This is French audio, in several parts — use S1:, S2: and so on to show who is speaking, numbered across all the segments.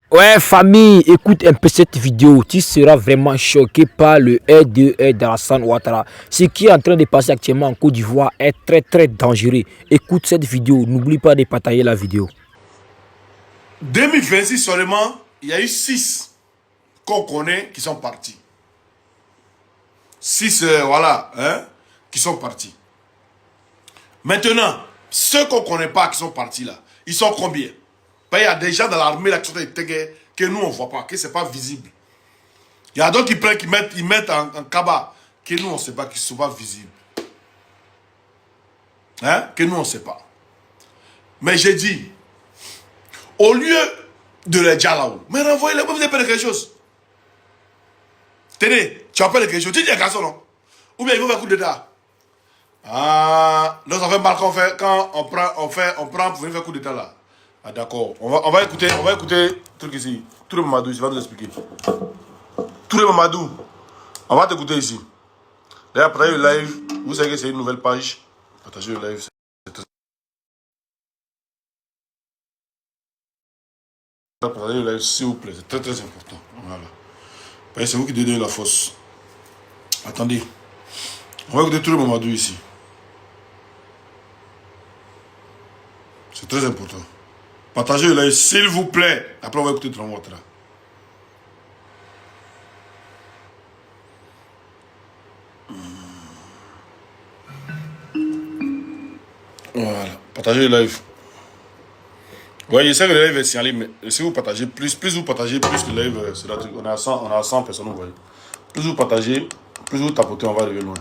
S1: Ouais, famille, écoute un peu cette vidéo. Tu seras vraiment choqué par le R2R d'Alassane Ouattara. Ce qui est en train de passer actuellement en Côte d'Ivoire est très très dangereux. Écoute cette vidéo. N'oublie pas de partager la vidéo.
S2: 2026 seulement, il y a eu 6 qu'on connaît qui sont partis. 6, voilà, hein, qui sont partis. Maintenant, ceux qu'on ne connaît pas qui sont partis là, ils sont combien? Il y a des gens dans l'armée là qui sont des tégués que nous on ne voit pas, que ce n'est pas visible. Il y a d'autres qui mettent en cabas que nous on ne sait pas, qui ne sont pas visibles. Hein? Que nous on ne sait pas. Mais j'ai dit, au lieu de les dire là-haut, mais renvoyez-les, vous avez peur de quelque chose. Tenez, tu as peur de quelque chose, tu dis un garçon non? Ou bien il faut faire coup d'état. Ah, nous on fait mal quand on prend pour venir faire coup d'état là. Ah d'accord, on va écouter le truc ici. Touré Mamadou, je vais nous expliquer. Touré Mamadou, on va t'écouter ici. D'ailleurs, partagez le live, vous savez que c'est une nouvelle page. Partagez le live, c'est très... Partagez le live s'il vous plaît, c'est très très important. Voilà. C'est vous qui donnez la force. Attendez, on va écouter Touré Mamadou ici. C'est très important. Partagez le live, s'il vous plaît. Après, on va écouter Touré Ouattara. Voilà. Partagez le live. Ouais, je sais que le live est signalé, mais si vous partagez plus vous partagez, plus le live sera... On a 100 personnes, vous voyez. Plus vous partagez, plus vous tapotez, on va arriver loin.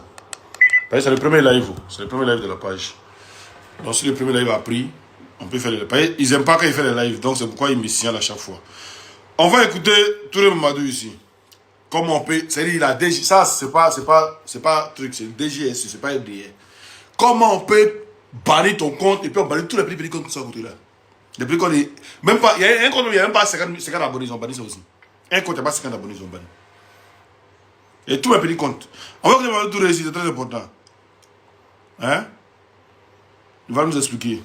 S2: C'est le premier live. C'est le premier live de la page. Donc, si le premier live a pris, on peut faire le live. Ils n'aiment pas quand il fait les lives, donc c'est pourquoi ils me signalent à chaque fois. On va écouter Touré Mamadou ici. Comment on peut... C'est-à-dire, la DG... Ça, c'est pas truc, c'est le DGS, c'est pas FDR. Comment on peut bannir ton compte et puis on bannit tous les petits comptes qui sont à côté là. Les petits comptes, même pas... Il y a un compte où il n'y a même pas 50 abonnés, ils ont banni ça aussi. Un compte, il n'y a pas 50 abonnés, ils ont banni. Et tous mes petits comptes. On va écouter Mamadou Touré ici, c'est très important. Hein? Il va nous expliquer.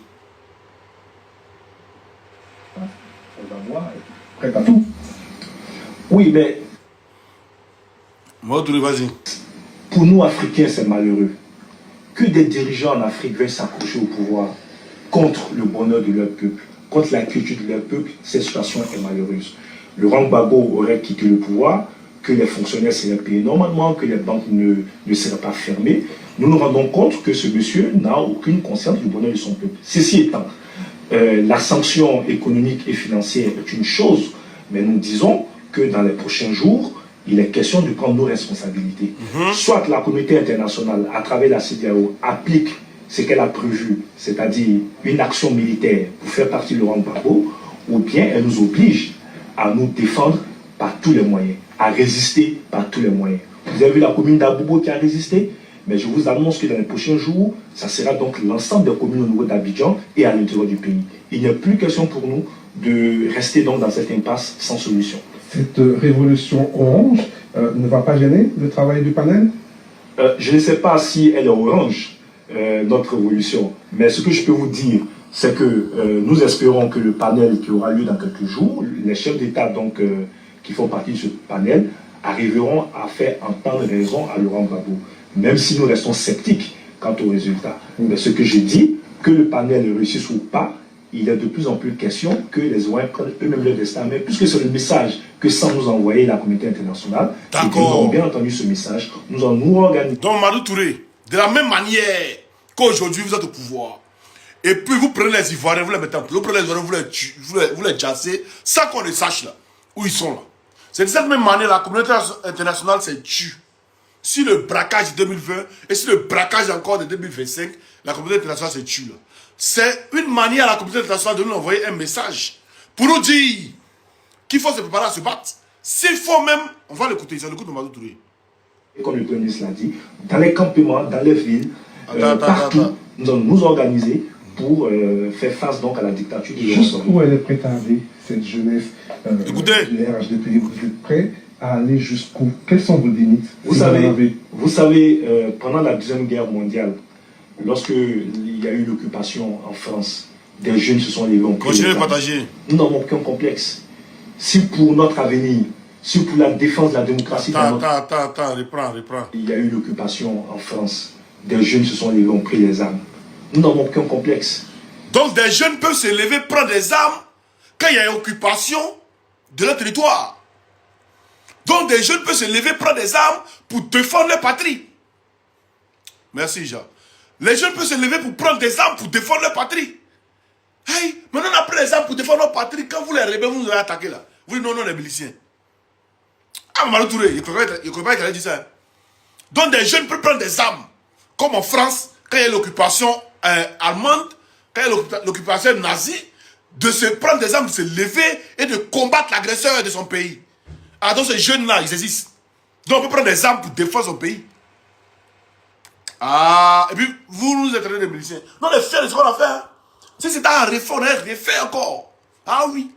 S3: On va voir, prêt à tout. Oui, mais
S2: Mamadou Touré, vas-y.
S3: pour nous, Africains, c'est malheureux que des dirigeants en Afrique veuillent s'accrocher au pouvoir contre le bonheur de leur peuple, contre la culture de leur peuple. Cette situation est malheureuse. Laurent Gbagbo aurait quitté le pouvoir, que les fonctionnaires seraient payés normalement, que les banques ne seraient pas fermées. Nous nous rendons compte que ce monsieur n'a aucune conscience du bonheur de son peuple. Ceci étant, la sanction économique et financière est une chose, mais nous disons que dans les prochains jours, il est question de prendre nos responsabilités. Soit la communauté internationale, à travers la CEDEAO, applique ce qu'elle a prévu, c'est-à-dire une action militaire pour faire partie de Laurent Gbagbo, ou bien elle nous oblige à nous défendre par tous les moyens, à résister par tous les moyens. Vous avez vu la commune d'Abobo qui a résisté, mais je vous annonce que dans les prochains jours, ça sera donc l'ensemble des communes au niveau d'Abidjan et à l'intérieur du pays. Il n'y a plus question pour nous de rester donc dans cette impasse sans solution.
S4: Cette révolution orange ne va pas gêner le travail du panel?
S3: Je ne sais pas si elle est orange, notre révolution, mais ce que je peux vous dire, c'est que nous espérons que le panel qui aura lieu dans quelques jours, les chefs d'État donc qui font partie de ce panel, arriveront à faire entendre raison à Laurent Gbagbo, même si nous restons sceptiques quant aux résultats. Mais ce que j'ai dit, que le panel réussisse ou pas, il est de plus en plus question que les Oins prennent eux-mêmes leur destin. Mais puisque c'est le message que sans nous envoyer la communauté internationale, et que nous avons bien entendu ce message, nous allons nous organiser.
S2: Donc Mamadou Touré, de la même manière qu'aujourd'hui vous êtes au pouvoir, et puis vous prenez les Ivoiriens, vous les mettez en place, vous prenez les Ivoiriens, vous les chassez, sans qu'on ne sache là, où ils sont là. C'est de cette même manière la communauté internationale s'est tue. Si le braquage de 2020 et si le braquage encore de 2025, la communauté internationale s'est tue là. C'est une manière à la communauté internationale de nous envoyer un message pour nous dire qu'il faut se préparer à se battre. S'il faut même, on va l'écouter, c'est le coup de Mamadou Touré.
S3: Et comme le Premier ministre l'a dit, dans les campements, dans les villes, partout, nous allons nous organiser pour faire face donc à la dictature de
S4: Jusqu'où elle est prête à aller, cette jeunesse
S2: Écoutez,
S4: les RHDP, vous êtes prêts à aller jusqu'où? Quelles sont vos limites?
S3: Vous savez, pendant la Deuxième Guerre mondiale, lorsqu'il y a eu l'occupation en France, des jeunes se sont levés en
S2: continuez de partager.
S3: Nous n'avons aucun complexe. si pour notre avenir, si pour la défense de la démocratie,
S2: Attends, reprends.
S3: Il y a eu l'occupation en France. Des jeunes se sont levés, ont pris les armes. Nous n'avons aucun complexe.
S2: Donc des jeunes peuvent se lever, prendre des armes quand il y a une occupation de leur territoire. Donc des jeunes peuvent se lever, prendre des armes pour défendre leur patrie. Merci Jean. Les jeunes peuvent se lever pour prendre des armes pour défendre leur patrie. Hey, maintenant on a pris les armes pour défendre leur patrie. Quand vous les rebelles, vous nous avez attaqué là. Vous dites non, les miliciens. Ah, Mamadou Touré, il ne croit pas qu'il a dit ça. Donc des jeunes peuvent prendre des armes. Comme en France, quand il y a l'occupation allemande, quand il y a l'occupation nazie, de se prendre des armes, de se lever et de combattre l'agresseur de son pays. Ah, donc ces jeunes-là, ils existent. Donc on peut prendre des armes pour défendre son pays. Ah, et puis vous nous êtes des miliciens. Non, on est fiers de ce qu'on a fait. Hein. Si c'était un refait, on aurait refait encore. Ah oui.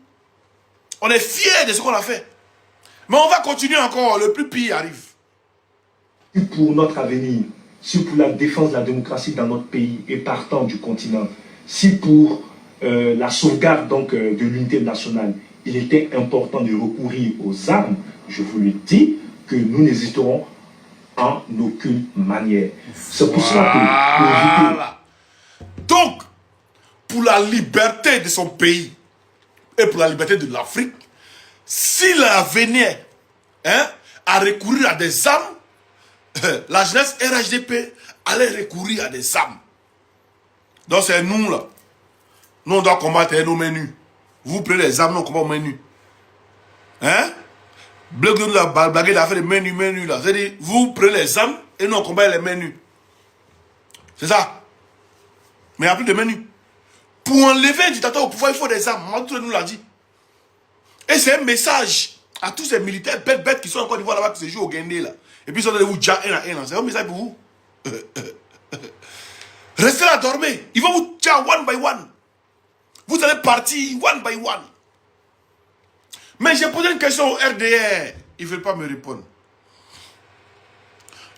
S2: On est fiers de ce qu'on a fait. Mais on va continuer encore, le plus pire arrive.
S3: Si pour notre avenir, si pour la défense de la démocratie dans notre pays et partant du continent, si pour la sauvegarde donc, de l'unité nationale, il était important de recourir aux armes, je vous le dis, que nous n'hésiterons en aucune manière. C'est pour cela
S2: que... Donc, pour la liberté de son pays et pour la liberté de l'Afrique, s'il venait à recourir à des armes, la jeunesse RHDP allait recourir à des armes. Donc c'est nous là. Nous on doit combattre nos menus. Vous prenez les armes, nous on combat aux menus. Hein? Bloc de la blague d'affaire des menus là. C'est-à-dire, vous prenez les armes et nous on combat les menus. C'est ça. Mais il n'y a plus de menus. Pour enlever un dictateur au pouvoir, il faut des armes. Mamadou nous l'a dit. Et c'est un message à tous ces militaires bêtes qui sont encore Côte d'Ivoire là-bas, qui se jouent au Guindé là. Et puis ils sont allés vous dire un à un. C'est un message pour vous. Restez là, dormez. Ils vont vous dire one by one. Vous allez partir one by one. Mais j'ai posé une question au RDR. Ils ne veulent pas me répondre.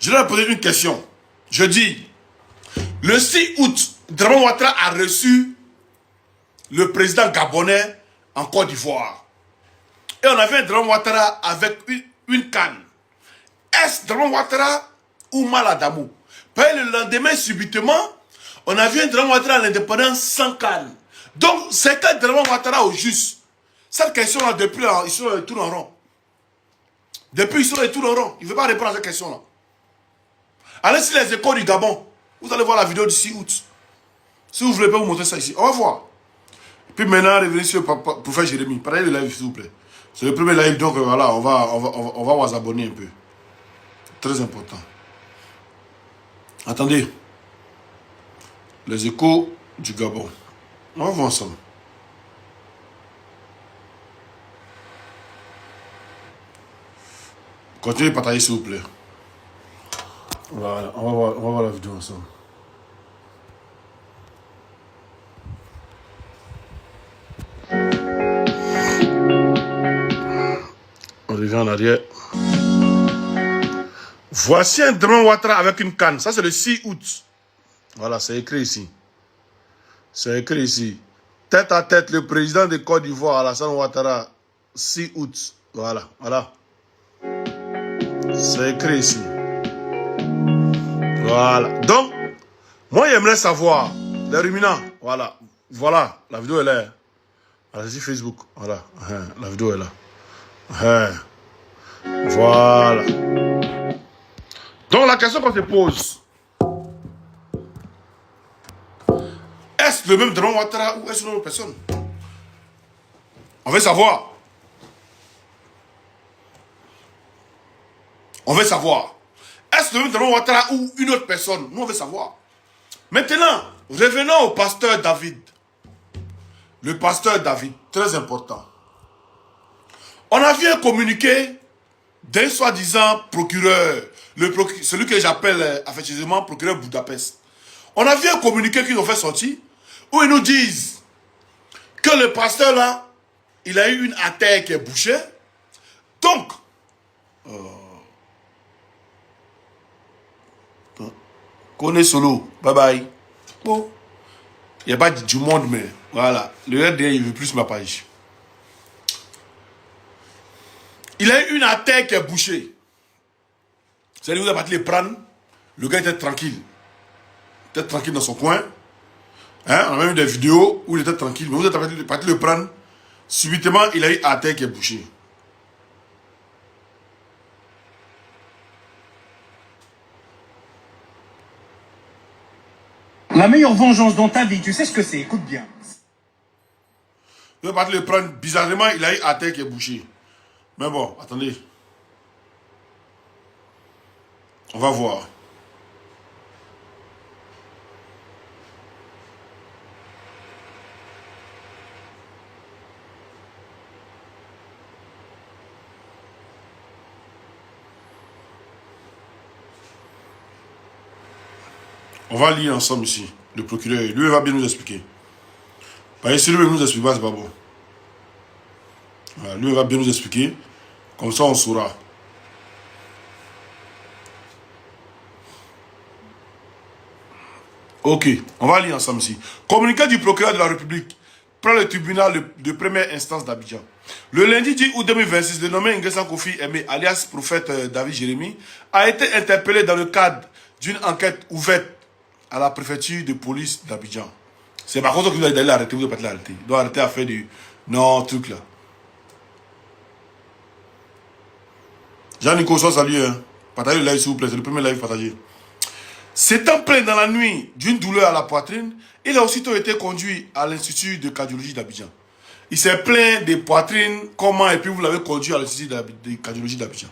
S2: Je leur ai posé une question. Je dis, le 6 août, Dramane Ouattara a reçu le président gabonais en Côte d'Ivoire. Et on avait un Dramane Ouattara avec une canne. Est-ce Dramane Ouattara ou Maladamou? Puis le lendemain, subitement, on a vu un Dramane Ouattara à l'indépendance sans canne. Donc, c'est que Dramane Ouattara au juste. Cette question-là, depuis là, ils sont tout en rond. Depuis, ils sont tout en rond. Il ne veut pas répondre à cette question-là. Allez sur les écoles du Gabon. Vous allez voir la vidéo du 6 août. Si vous ne voulez pas vous montrer ça ici, on va voir. Puis maintenant, revenez sur le prophète Jérémie. Parlez le live, s'il vous plaît. C'est le premier live, donc voilà, on va vous abonner un peu. Très important. Attendez. Les échos du Gabon. On va voir ensemble. Continuez de partager, s'il vous plaît. Voilà, on va voir la vidéo ensemble. On revient en arrière. Voici un Dramane Ouattara avec une canne. Ça, c'est le 6 août. Voilà, c'est écrit ici. C'est écrit ici. Tête à tête, le président de Côte d'Ivoire, Alassane Ouattara, 6 août. Voilà, voilà. C'est écrit ici. Voilà. Donc, moi, j'aimerais savoir, les ruminants, voilà. Voilà, la vidéo est là. Allez-y, Facebook. Voilà, la vidéo est là. Voilà. Donc, la question qu'on se pose, est-ce le même Dramane Ouattara ou est-ce une autre personne? On veut savoir. On veut savoir. Est-ce le même Dramane Ouattara ou une autre personne? Nous, on veut savoir. Maintenant, revenons au pasteur David. Le pasteur David, très important. On a vu un communiqué d'un soi-disant procureur, celui que j'appelle affectueusement procureur Budapest. On a vu un communiqué qu'ils ont fait sortir où ils nous disent que le pasteur là, il a eu une artère qui est bouchée. Donc, Kone solo, bye bye. Bon, il n'y a pas du monde, mais voilà. Le RDA, il veut plus ma page. Il a eu une artère qui est bouchée. C'est-à-dire vous avez parti les prendre. Le gars était tranquille. Il était tranquille dans son coin. Hein? On a même eu des vidéos où il était tranquille. Mais vous êtes parti le prendre. Subitement, il a eu une artère qui est bouchée.
S5: La meilleure vengeance dans ta vie, tu sais ce que c'est, écoute bien.
S2: Vous êtes parti le prendre. Bizarrement, il a eu une artère qui est bouchée. Mais bon, attendez. On va voir. On va lire ensemble ici. Le procureur, lui, va bien nous expliquer. Parce que si lui ne nous explique pas, c'est pas bon. Voilà, lui, va bien nous expliquer. Comme ça, on saura. Ok, on va lire ensemble ici. Communiqué du procureur de la République par le tribunal de première instance d'Abidjan. Le lundi 10 août 2026, le nommé Nguessan Kofi Aimé, alias prophète David Jérémy, a été interpellé dans le cadre d'une enquête ouverte à la préfecture de police d'Abidjan. C'est par contre que vous allez l'arrêter, vous ne pouvez pas l'arrêter. Il doit arrêter à faire du... Non, truc là. Jean-Nico, salut. Hein. Partagez le live s'il vous plaît, c'est le premier live partagé. S'étant plaint dans la nuit d'une douleur à la poitrine, il a aussitôt été conduit à l'Institut de cardiologie d'Abidjan. Il s'est plaint des poitrines, comment, et puis vous l'avez conduit à l'Institut de cardiologie d'Abidjan.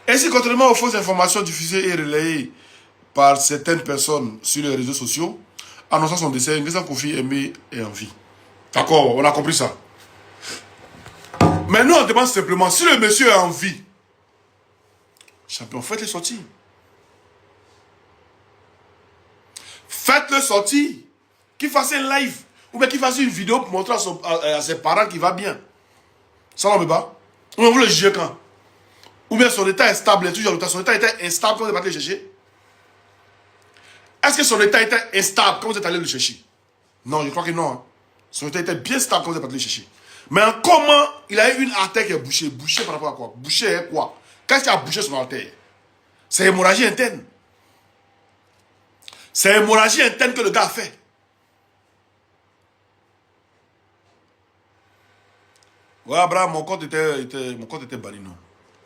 S2: Ainsi, contrairement aux fausses informations diffusées et relayées par certaines personnes sur les réseaux sociaux, annonçant son décès, Nguessan Kofi Aimé est en vie. D'accord, on a compris ça. Mais nous, on demande simplement, si le monsieur est en vie, champion, faites-le sortir. Faites-le sortir. Qu'il fasse un live. Ou bien qu'il fasse une vidéo pour montrer à ses parents qu'il va bien. Ça, on ne veut pas. On veut le juger quand? Ou bien son état est stable. Son état était instable quand vous êtes allé le chercher. Est-ce que son état était instable quand vous êtes allé le chercher? Non, je crois que non. Hein. Son état était bien stable quand vous êtes allé le chercher. Mais en comment il a eu une artère qui est bouchée? Bouchée par rapport à quoi? Bouchée est quoi? Qu'est-ce qui a bouché son artère? C'est hémorragie interne. C'est hémorragie interne que le gars a fait. Ouais, Abraham, mon compte était banni, non.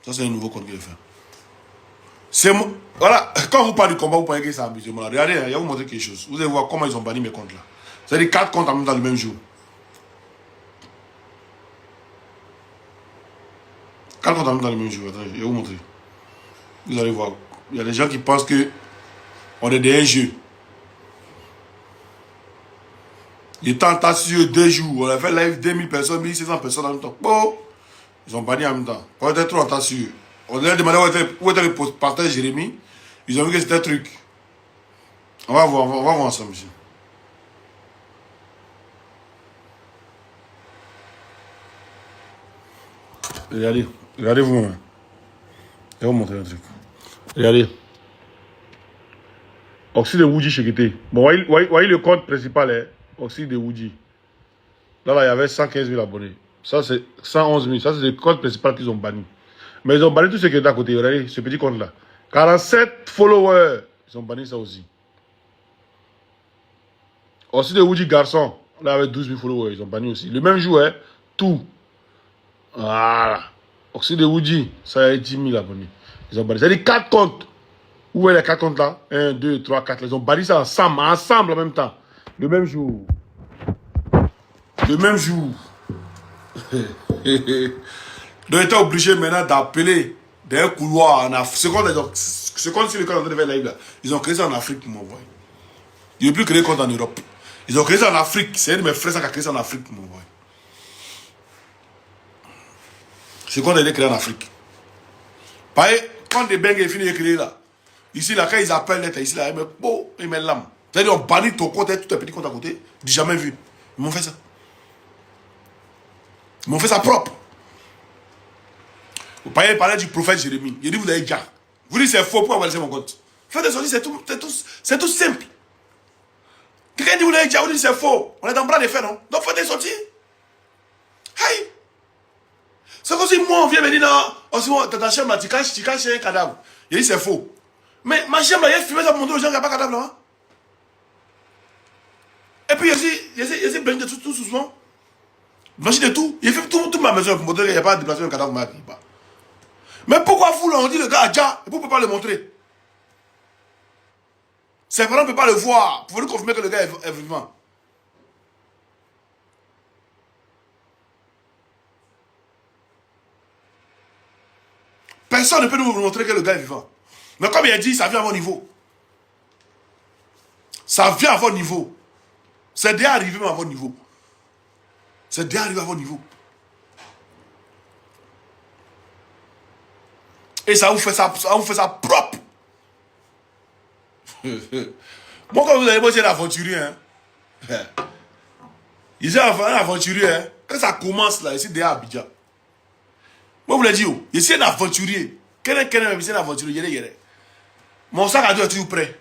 S2: Ça, c'est un nouveau compte qu'il a fait. Voilà, quand vous parlez du combat, vous pensez que c'est amusement. Regardez, il va vous montrer quelque chose. Vous allez voir comment ils ont banni mes comptes là. C'est-à-dire 4 comptes en même temps le même jour. 4 comptes en même temps le même jour. Attendez, je vais vous montrer. Vous allez voir. Il y a des gens qui pensent que on est des jeux. Il était en tas sur 2 jours. On a fait live 2000 personnes, 1600 personnes en même temps. Bon, ils ont banni en même temps. On était trop en tas sur. On leur a demandé où était le pasteur Jérémy. Ils ont vu que c'était un truc. On va voir ensemble ici. Regardez-vous. Hein. Je vais vous montrer un truc. Regardez. Oxy de Woody Chekete. Bon, voyez le compte principal, hein? Oxy de Woody. Là, il y avait 115 000 abonnés. Ça, c'est 111 000. Ça, c'est le compte principal qu'ils ont banni. Mais ils ont banni tout ce qui est à côté. Regardez, ce petit compte-là. 47 followers. Ils ont banni ça aussi. Oxy de Woody garçon. Là, avec 12 000 followers. Ils ont banni aussi. Le même jour, hein, tout. Voilà. Oxy de Woody, ça a 10 000 abonnés. Ils ont banni. C'est-à-dire 4 comptes. Où est les 4 comptes là? 1, 2, 3, 4. Ils ont banni ça ensemble en même temps. Le même jour. Le même jour. Donc, ils étaient obligés maintenant d'appeler d'un couloir en Afrique. Ce compte sur lequel on devait live là, ils ont créé ça en Afrique pour m'envoyer. Ils n'ont plus créé compte en Europe. Ils ont créé ça en Afrique. C'est un de mes frères qui a créé ça en Afrique pour m'envoyer. Ce compte a été créé en Afrique. Pareil, quand des bengs est fini de créer là, ici là, quand ils appellent, ici là, ils mettent l'âme. C'est-à-dire, on bannit ton compte et tout un petit compte à côté, j'ai jamais vu. Ils m'ont fait ça. Ils m'ont fait ça propre. Vous parlez du prophète Jérémie. Il dit, vous avez déjà. Vous dites, c'est faux, pourquoi vous laissez mon compte? Faites des sorties, c'est tout simple. Quelqu'un dit, vous avez déjà, vous dites, c'est faux. On est dans le bras des faits, non? Donc, faites des sorties. Hey! C'est comme si moi, on vient me dire, non, dans ta chambre, là, tu caches un cadavre. Il dit, c'est faux. Mais ma chambre, il y a fumé, ça pour montrer aux gens qu'il n'y a pas de cadavre là. Et puis, il y a ces blanches de tout souvent. Blanchi de tout. Il fait toute ma maison pour montrer qu'il n'y a pas de déplacement de cadavre. Mais pourquoi vous, là, on dit le gars a déjà, et vous ne pouvez pas le montrer? Ses parents ne peuvent pas le voir. Pour vous confirmer que le gars est vivant. Personne ne peut nous montrer que le gars est vivant. Mais comme il a dit, ça vient à votre niveau. Ça vient à votre niveau. C'est déjà arrivé à votre niveau. C'est déjà arrivé à votre niveau. Et ça vous fait ça propre. Moi, quand vous allez voir, c'est un aventurier. Hein? Il est un aventurier. Hein? Quand ça commence là, ici, déjà à Abidjan. Moi, vous l'avez dit, je suis un aventurier. Quel est un aventurier? Mon sac à dos est toujours prêt.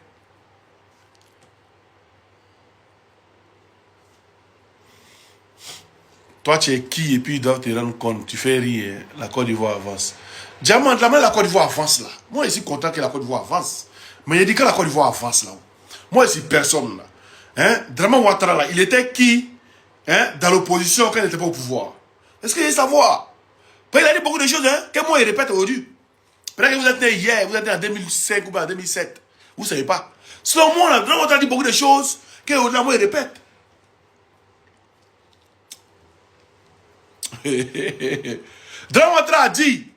S2: Toi, tu es qui et puis ils doivent te rendre compte. Tu fais rire, la Côte d'Ivoire avance. Diamant, la Côte d'Ivoire avance là. Moi, je suis content que la Côte d'Ivoire avance. Mais il dit que la Côte d'Ivoire avance là. Moi, je suis personne là. Hein? Draman Ouattara là, il était qui hein? Dans l'opposition quand il n'était pas au pouvoir. Est-ce que vous voulez savoir? Il a dit beaucoup de choses, hein? Que moi, il répète aujourd'hui. Peut-être que vous êtes né hier, vous êtes né en 2005 ou en 2007. Vous ne savez pas. Selon moi, Draman Ouattara dit beaucoup de choses que au-delà, moi, il répète. Draman Ouattara a dit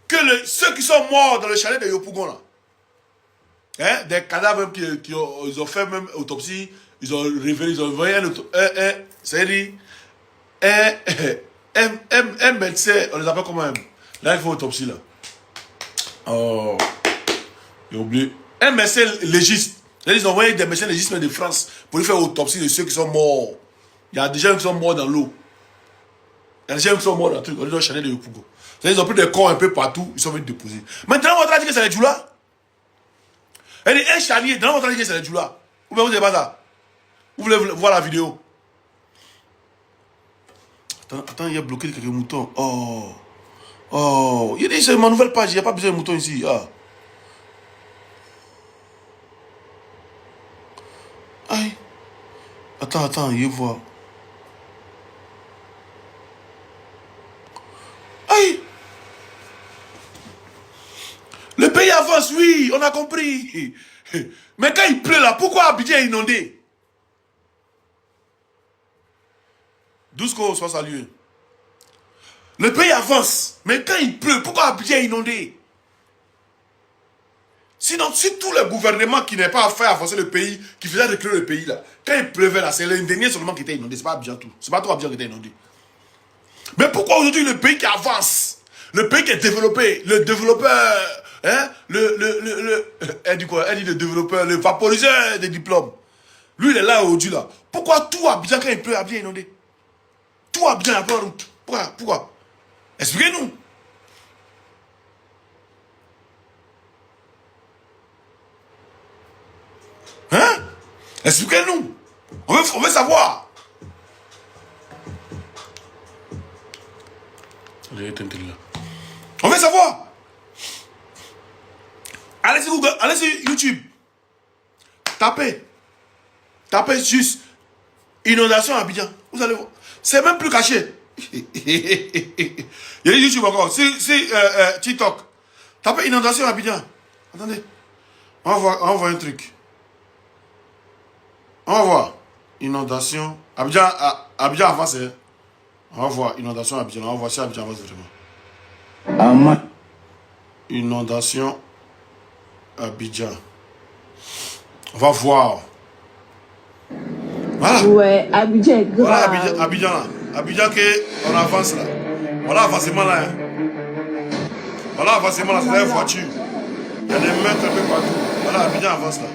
S2: que ceux qui sont morts dans le chalet de Yopougon, là, hein, des cadavres ils ont fait même autopsie, ils ont révélé, ils ont envoyé c'est-à-dire, un médecin, on les appelle comment même? Là, il faut autopsie, là. Oh, j'ai oublié. Un médecin légiste. Ils ont envoyé des médecins légistes de France pour lui faire autopsie de ceux qui sont morts. Il y a des gens qui sont morts dans l'eau. Il y a des gens qui sont morts dans le truc, on est dans le chalet de Yopougon. Ils ont pris des corps un peu partout, ils sont venus déposer. Maintenant, on va dire que c'est les Djoula. Elle dit un chalier, dans votre dit que c'est les Djoula. Vous ne voulez pas ça? Vous voulez voir la vidéo? Attends, il a bloqué quelques moutons. Oh, il dit c'est ma nouvelle page, il n'y a pas besoin de moutons ici. Ah. Aïe. Attends, il voit. Aïe. Le pays avance, oui, on a compris. Mais quand il pleut là, pourquoi Abidjan est inondé? Doucement, soit salué. Le pays avance, mais quand il pleut, pourquoi Abidjan est inondé? Sinon, si tout le gouvernement qui n'est pas fait avancer le pays, qui faisait reculer le pays là, quand il pleuvait là, c'est l'Indénier seulement qui était inondé, c'est pas Abidjan tout. C'est pas tout Abidjan qui était inondé. Mais pourquoi aujourd'hui le pays qui avance, le pays qui est développé, le développeur, hein, elle dit quoi? Elle dit le développeur, le vaporiseur des diplômes. Lui, il est là aujourd'hui là. Pourquoi tout Abidjan quand il pleut, Abidjan est inondé? Tout Abidjan n'a pas de route. Pourquoi? Expliquez-nous. Hein? Expliquez-nous. On veut savoir. On veut savoir. Allez sur Google, allez sur YouTube. Tapez juste inondation à Abidjan. Vous allez voir. C'est même plus caché. Il y a YouTube encore. C'est TikTok. Tapez inondation à Abidjan. Attendez. On va voir un truc. On va voir. Inondation. Abidjan avance. On va voir. Inondation à Abidjan. On va voir si Abidjan avance vraiment. Inondation Abidjan. On va voir. Voilà.
S6: Ouais, Abidjan est grave.
S2: Voilà Abidjan là. Abidjan on avance là. Voilà avancement là. Hein. Voilà avancement là, c'est la voiture. Il y a des mètres un peu partout. Voilà, Abidjan avance là.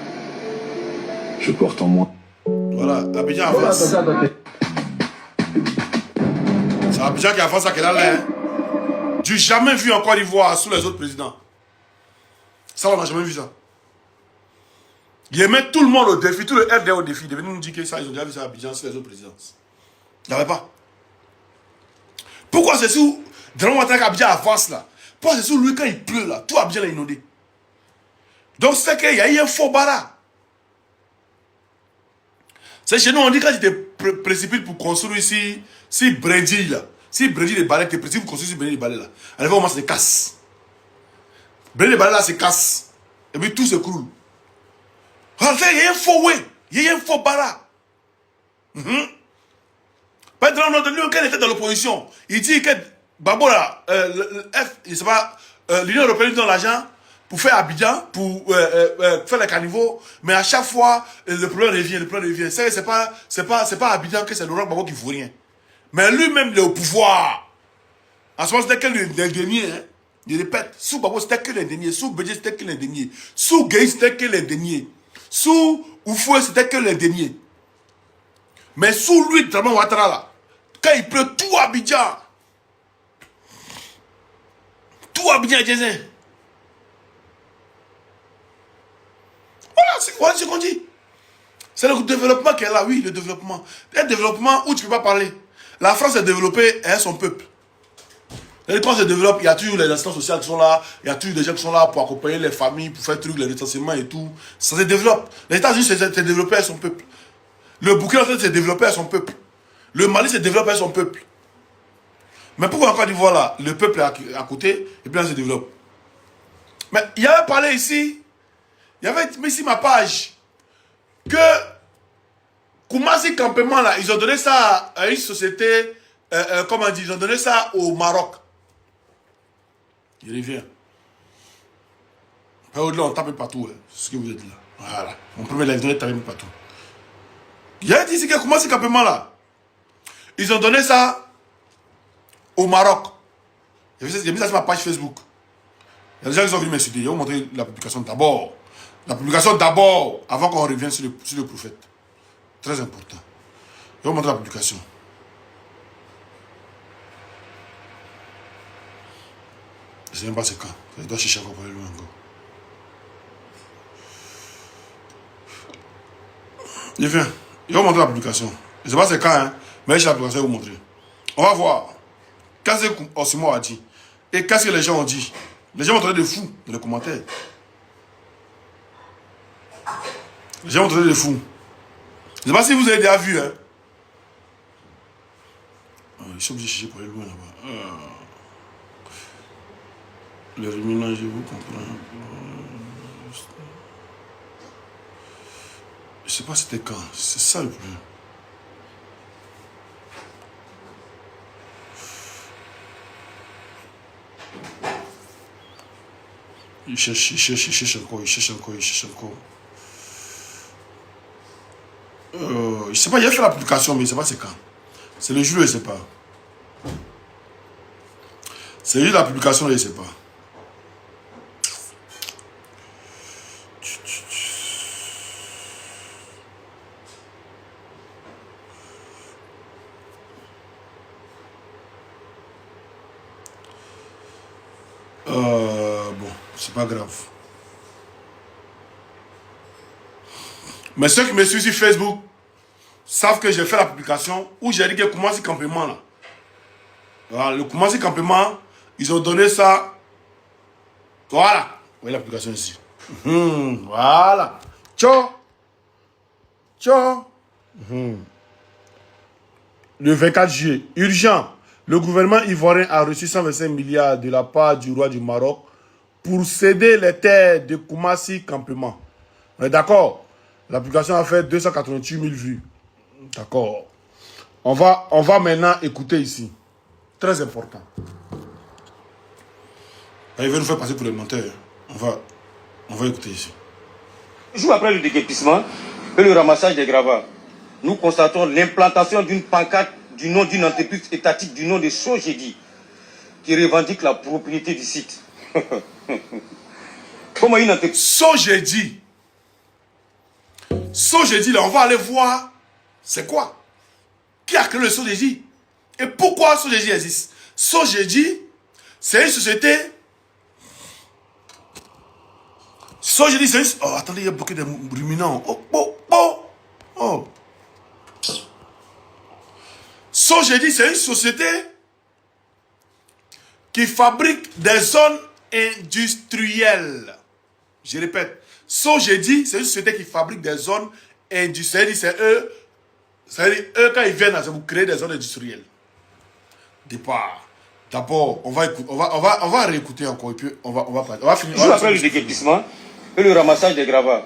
S3: Je porte en moi.
S2: Voilà, Abidjan avance. C'est Abidjan qui avance à quelle heure là. Hein. Du jamais vu en Côte d'Ivoire sous les autres présidents. Ça, on n'a jamais vu ça. Ils mettent tout le monde au défi, tout le RD au défi. Ils devaient nous dire que ça, ils ont déjà vu ça à Abidjan sous les autres présidences. Il n'y avait pas. Pourquoi c'est sous Draman Ouattara qu'Abidjan avance là. Parce que c'est sous lui quand il pleut là, tout Abidjan est inondé. Donc c'est qu'il y a eu un faux bara. C'est chez nous, on dit quand tu te précipites pour construire ici, si Brédil là, si Brédil les balais, tu te précipites pour construire ici Brédil les balais là. À l'époque, ça se casse. Brédil les balais là se casse. Et puis tout se croule. Il y a un faux way, il y a un faux bara. Par exemple, quand il était dans l'opposition, il dit que Babo là, l'Union européenne donne l'argent pour faire Abidjan, pour faire les caniveaux, mais à chaque fois, le problème revient, C'est pas Abidjan que c'est Laurent Gbagbo qui ne vaut rien. Mais lui-même, il est au pouvoir. En ce moment, c'était que l'indénié, hein. Je répète, sous Gbagbo, c'était que l'indénié. Sous Bédié, c'était que l'indénié. Sous Gueye, c'était que l'indénié. Sous Oufoué, c'était que l'indénié. Mais sous lui, Draman Ouattara, là, quand il pleut, tout Abidjan. Tout Abidjan est diesel. Voilà ce qu'on dit. C'est le développement qui est là, oui, le développement. Un développement où tu ne peux pas parler. La France est développée, elle est son peuple. Et quand se développe, il y a toujours les instances sociales qui sont là, il y a toujours des gens qui sont là pour accompagner les familles, pour faire trucs, les recensements et tout. Ça se développe. Les États-Unis s'est développé avec son peuple. Le Burkina Faso s'est développé avec son peuple. Le Mali s'est développé avec son peuple. Mais pourquoi en Côte d'Ivoire là, le peuple est à côté et puis on se développe. Mais il y avait parlé ici, il y avait mis ici ma page, que Koumassi Campement là, ils ont donné ça à une société, comment on dit, ils ont donné ça au Maroc. Il revient. Au-delà, on tape partout, hein, c'est ce que vous êtes là. Voilà. On promet la donner taper partout. Il y a dit ici que Koumassi Campement là, ils ont donné ça au Maroc. J'ai mis ça sur ma page Facebook. Il y a des gens qui sont venus m'insulter. Ils vont montrer la publication d'abord. La publication d'abord, avant qu'on revienne sur le prophète. Très important. Ils vont montrer la publication. Je ne sais même pas c'est quand. Je dois chercher encore pour aller loin encore. Il vient. Ils vont montrer la publication. Je ne sais pas c'est quand, hein, mais j'ai la publication, ils vont montrer. On va voir. Qu'est-ce que Osimo a dit? Et qu'est-ce que les gens ont dit? Les gens ont traité de fous dans les commentaires. Les gens ont traité de fous. Je ne sais pas si vous avez déjà vu. Hein. Je suis obligé de chercher pour aller loin là-bas. Le ruminant, je vous comprends. Je ne sais pas c'était quand. C'est ça le problème. Il cherche encore. Je ne sais pas, il a fait l'application, mais je ne sais pas c'est quand. C'est le jour, je ne sais pas. C'est le jour de la publication, je ne sais pas. Bon, c'est pas grave. Mais ceux qui me suivent sur Facebook savent que j'ai fait la publication où j'ai dit que Koumassi Campement là. Voilà, le Koumassi Campement, ils ont donné ça. Voilà. Vous voyez la publication ici. Voilà. Tchao. Le 24 juillet. Urgent. Le gouvernement ivoirien a reçu 125 milliards de la part du roi du Maroc pour céder les terres de Koumassi Campement. On est d'accord? L'application a fait 288 000 vues. D'accord. On va maintenant écouter ici. Très important. Il veut nous faire passer pour les menteurs. On va écouter ici.
S6: Jour après le déguerpissement et le ramassage des gravats, nous constatons l'implantation d'une pancarte du nom d'une entreprise étatique du nom de Sogedi qui revendique la propriété du site. Comment une entreprise...
S2: Sogedi, là, on va aller voir c'est quoi. Qui a créé le Sogedi? Et pourquoi Sogedi existe? Sogedi, c'est une société. Sogedi, c'est une... Oh, attendez, il y a beaucoup de ruminants. Oh. Sogedi, c'est une société qui fabriquent des zones industrielles. Je répète, Sogedi, c'est une société qui fabrique des zones industrielles. C'est eux, quand ils viennent, c'est pour créer des zones industrielles. Départ. D'abord, on va réécouter encore et puis on va finir.
S6: Toujours après le déguerpissement et le ramassage des gravats,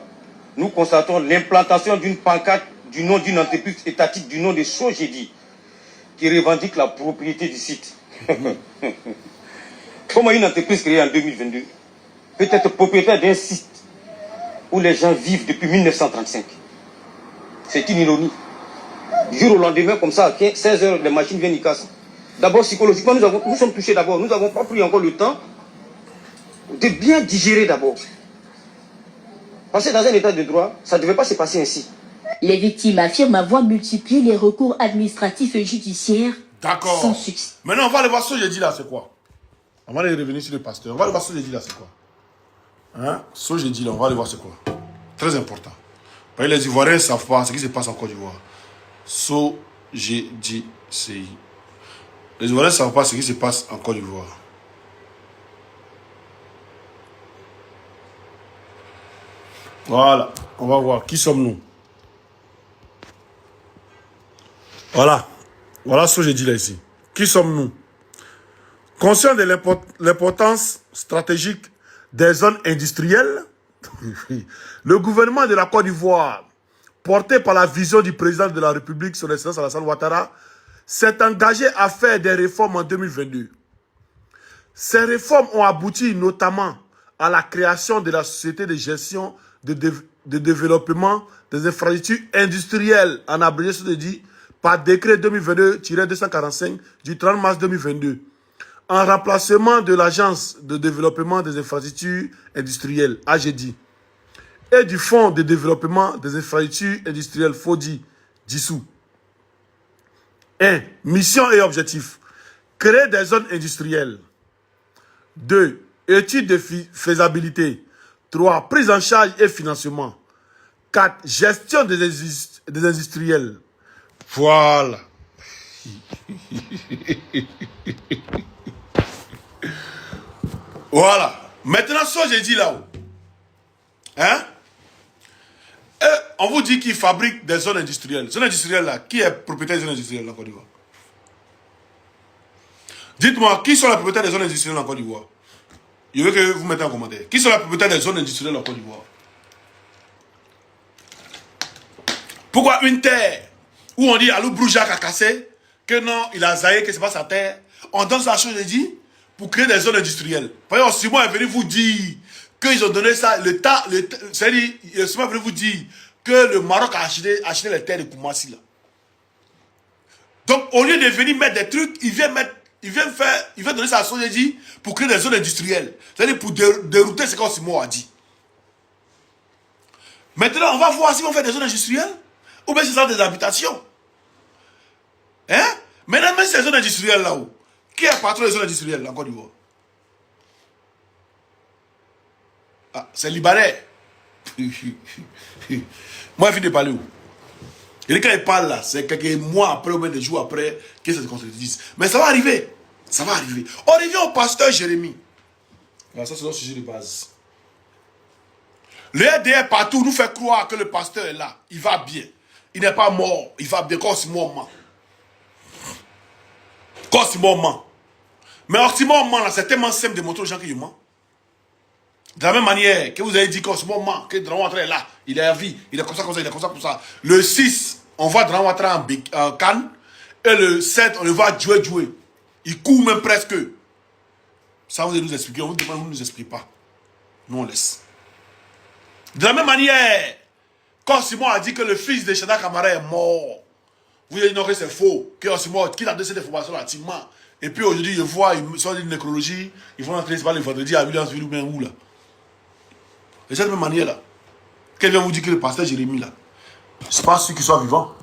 S6: nous constatons l'implantation d'une pancarte du nom d'une entreprise étatique du nom de Sogedi qui revendique la propriété du site. Comment une entreprise créée en 2022 peut être propriétaire d'un site où les gens vivent depuis 1935? C'est une ironie. Du jour au lendemain, comme ça, à 16 heures, les machines viennent y casser. D'abord, psychologiquement, nous sommes touchés d'abord. Nous n'avons pas pris encore le temps de bien digérer d'abord. Parce que dans un état de droit, ça ne devait pas se passer ainsi.
S7: Les victimes affirment avoir multiplié les recours administratifs et judiciaires sans succès.
S2: Maintenant, on va aller voir ce que j'ai dit là, c'est quoi? On va aller revenir sur le pasteur. On va aller voir ce que j'ai dit là, c'est quoi? Hein? Ce que j'ai dit là, on va aller voir c'est quoi? Très important. Parce que les Ivoiriens ne savent pas ce qui se passe en Côte d'Ivoire. Ce que j'ai dit, c'est... Les Ivoiriens ne savent pas ce qui se passe en Côte d'Ivoire. Voilà, on va voir. Qui sommes-nous? Voilà. Voilà ce que j'ai dit là ici. Qui sommes-nous? Conscient de l'importance stratégique des zones industrielles, le gouvernement de la Côte d'Ivoire, porté par la vision du président de la République, son Excellence Alassane Ouattara, s'est engagé à faire des réformes en 2022. Ces réformes ont abouti notamment à la création de la société de gestion de développement des infrastructures industrielles, en abrégé ce dit, par décret 2022-245 du 30 mars 2022, en remplacement de l'Agence de développement des infrastructures industrielles, AGD, et du Fonds de développement des infrastructures industrielles, FODI, dissous. 1. Mission et objectif. Créer des zones industrielles. 2. Étude de faisabilité. 3. Prise en charge et financement. 4. Gestion des industriels. Voilà. Voilà. Maintenant, ça, j'ai dit là-haut. Hein? On vous dit qu'ils fabriquent des zones industrielles. Zones industrielles là, qui est propriétaire des zones industrielles en Côte d'Ivoire? Dites-moi, qui sont les propriétaires des zones industrielles en Côte d'Ivoire? Je veux que vous mettez en commentaire. Qui sont les propriétaires des zones industrielles en Côte d'Ivoire? Pourquoi une terre où on dit Alou Broujac a cassé, que non, il a zaillé, que ce n'est pas sa terre, on donne sa chose, je dis, pour créer des zones industrielles. Par exemple, Simon est venu vous dire qu'ils ont donné ça, c'est-à-dire, Simon est venu vous dire que le Maroc a acheté les terres de Koumassi là. Donc, au lieu de venir mettre des trucs, il vient donner ça à son dit pour créer des zones industrielles. C'est-à-dire pour dérouter ce que Simon a dit. Maintenant, on va voir si on fait des zones industrielles ou bien si c'est des habitations. Hein? Maintenant, même si c'est des zones industrielles là-haut, qui est patron des zones industrielles là, en Côte d'Ivoire? Ah, c'est Libanais. Moi, je finis de parler où? Et quand il parle là, c'est quelques mois après ou bien des jours après que ça se concrétise. Mais ça va arriver. Ça va arriver. On revient au pasteur Jérémie. Alors ça, c'est notre sujet de base. Le RDR partout nous fait croire que le pasteur est là. Il va bien. Il n'est pas mort. Il va bien. Quand Simon ment. Quand Simon ment. Mais quand Simon ment, là, c'est tellement simple de montrer aux gens qu'il ment. De la même manière que vous avez dit quand Simon ment, que Dran Ouattara est là. Il est à vie. Il est comme ça, comme ça, il est comme ça, comme ça. Le 6, on voit Dran Ouattara en Cannes. Et le 7, on le voit jouer. Il court même presque. Ça, vous allez nous expliquer. On vous demande, vous ne nous expliquez pas. Nous, on laisse. De la même manière, quand Simon a dit que le fils de Chana Kamara est mort, vous avez dit non, que c'est faux. Que Simon, qui a donné cette information là, Timman. Et puis aujourd'hui, je vois, ils sont une nécrologie, ils vont entrer le vendredi à Williamsville ou bien où là. De cette même manière là, qu'elle vient vous dire que le pasteur Jérémie là, c'est pas ceux qui sont vivants.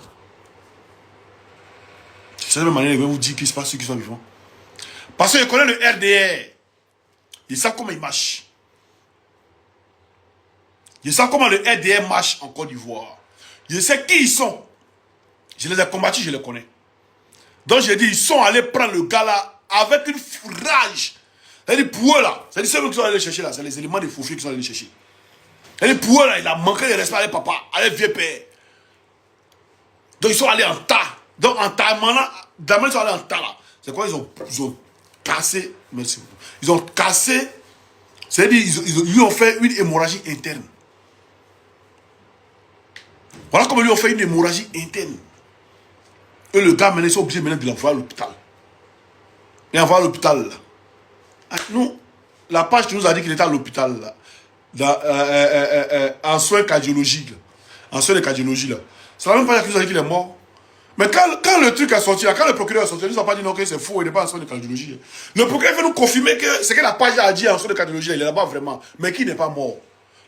S2: De cette même manière, il vient vous dire que c'est pas ceux qui sont vivants. Parce que je connais le RDR. Ils savent comment il marche. Je sais comment le RDR marche en Côte d'Ivoire. Je sais qui ils sont. Je les ai combattus, je les connais. Donc j'ai dit, ils sont allés prendre le gars là avec une rage. C'est-à-dire pour eux là, c'est-à-dire ceux qui sont allés chercher là, c'est les éléments des faux qui sont allés chercher. C'est-à-dire pour eux là, il a manqué de respect à papa, à vieux père. Donc ils sont allés en tas. Donc en tas, d'abord ils sont allés en tas là. C'est quoi, ils ont cassé, merci beaucoup. Ils ont cassé, c'est-à-dire ils lui ont fait une hémorragie interne. Voilà comment ils lui ont fait une hémorragie interne. Et le gars, maintenant, ils sont obligés maintenant de l'envoyer à l'hôpital. Et envoyer à l'hôpital là. Nous, la page qui nous a dit qu'il était à l'hôpital là, en soins cardiologiques, en soins de cardiologie là. C'est la même page qui nous a dit qu'il est mort. Mais quand le truc est sorti là, quand le procureur est sorti, il nous a pas dit non que c'est faux, il n'est pas en soins de cardiologie. Le procureur veut nous confirmer que ce que la page a dit en soins de cardiologie, il est là-bas vraiment, mais qu'il n'est pas mort.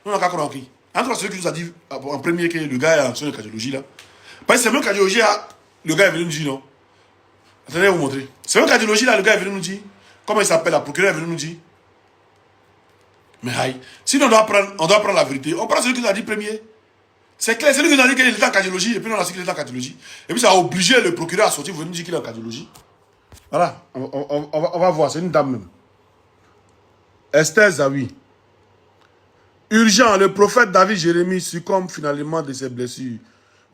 S2: Nous on a compris. Entre celui qui nous a dit en premier que le gars est en soins de cardiologie là. Parce que c'est même cardiologie là, le gars est venu nous dire non. Attendez, je vais vous montrer. C'est même cardiologie là, le gars est venu nous dire. Comment il s'appelle, la procureure est venu nous dire. Mais aïe, si on doit prendre la vérité, on prend celui qui nous a dit premier. C'est clair, c'est lui qui nous a dit qu'il était en cardiologie, et puis on a dit qu'il était en cardiologie. Et puis ça a obligé le procureur à sortir, vous venez nous dire qu'il est en cardiologie. Voilà, on va voir, c'est une dame même. Esther Zawi. Urgent, le prophète David Jérémie succombe finalement de ses blessures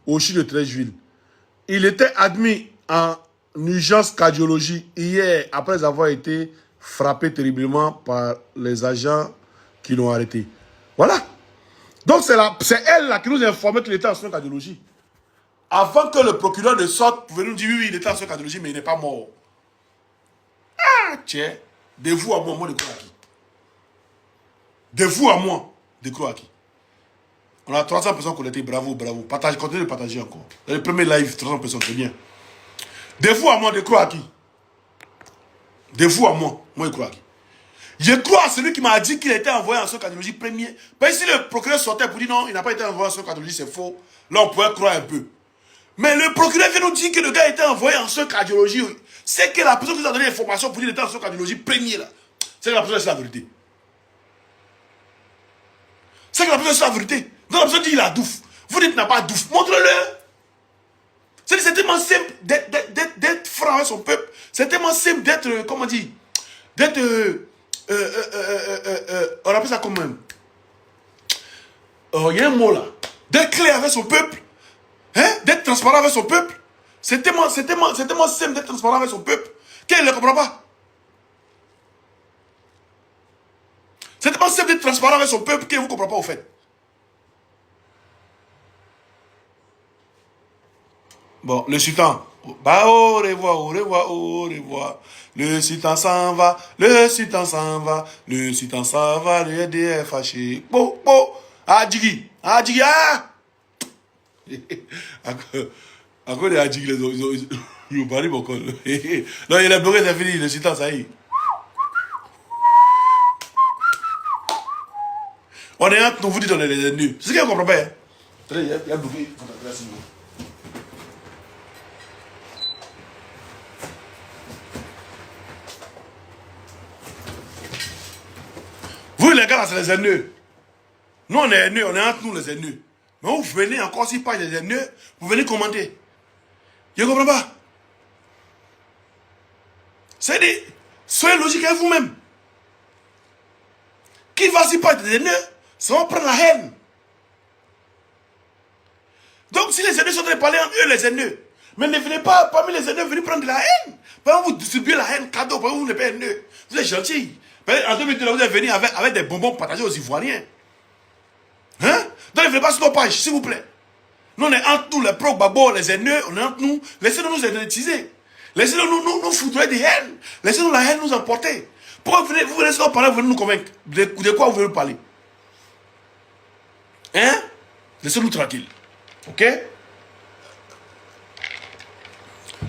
S2: au CHU de Trècheville. Il était admis en urgence cardiologie hier après avoir été frappé terriblement par les agents qui l'ont arrêté. Voilà. Donc c'est elle là qui nous a informé qu'il était en soins de cardiologie. Avant que le procureur ne sorte, vous venez nous dire oui, il était en soins de cardiologie, mais il n'est pas mort. Ah, tiens, de vous à moi de croire à qui? De vous à moi de croire à qui? On a 300 personnes connectées, bravo, bravo. Partage, continuez de partager encore. Le premier live, 300 personnes, c'est bien. De vous à moi, de croire à qui? De vous à moi, moi je crois à qui? Je crois à celui qui m'a dit qu'il a été envoyé en soins cardiologie premier. Parce que si le procureur sortait pour dire non, il n'a pas été envoyé en soins cardiologie, c'est faux. Là, on pourrait croire un peu. Mais le procureur vient nous dire que le gars a été envoyé en soins cardiologie. C'est que la personne qui nous a donné l'information pour dire qu'il était en soins cardiologie premier là. C'est que la personne, c'est la vérité. C'est que la personne, c'est la vérité. Donc la personne dit il a douf. Vous dites qu'il n'a pas douf. Montre-le. C'est tellement simple d'être franc avec son peuple. C'est tellement simple d'être, comment dire, d'être, on appelle ça comment même. Il y a un mot là. D'être clair avec son peuple. Hein? D'être transparent avec son peuple. C'est tellement simple d'être transparent avec son peuple qu'il ne le comprend pas. C'est tellement simple d'être transparent avec son peuple qu'il ne vous comprend pas au fait. Bon, le sultan. Bah, au revoir, au revoir, au revoir. Le sultan s'en va, le sultan s'en va, le sultan s'en va, le EDF fâché. Bon, bon. Ah, Djigui, ah. À cause de Djigui, ils ont parlé beaucoup. Non, il a bloqué, c'est fini, le sultan, ça y est. On est entre nous, vous dites on est les ennemis. C'est ce qu'on comprend pas. Il y a bloqué, vous les gars là c'est les ennemis. Nous on est ennemis, on est entre nous les ennemis. Mais vous venez encore si pas les ennemis, vous venez commander. Je ne comprends pas. C'est-à-dire, soyez logique avec vous-même. Qui va si pas des ennemis, ça va prendre la haine. Donc si les ennemis sont en train de parler entre eux, les ennemis, mais ne venez pas parmi les ennemis, venez prendre de la haine. Par exemple, vous distribuez la haine cadeau, par exemple, vous n'êtes pas ennemis. Vous êtes gentils. En 2002, vous êtes venu avec des bonbons partagés aux Ivoiriens. Hein? Donc ne venez pas sur nos pages, s'il vous plaît. Nous, on est entre nous, les pro-babo, les ennemis, on est entre nous. Laissez-nous nous utiliser. Laissez-nous nous foudrer des haines. Laissez-nous la haine nous emporter. Pourquoi vous venez sur nos parler, vous venez nous convaincre? De quoi vous venez parler? Hein? Laissez-nous tranquilles. Ok?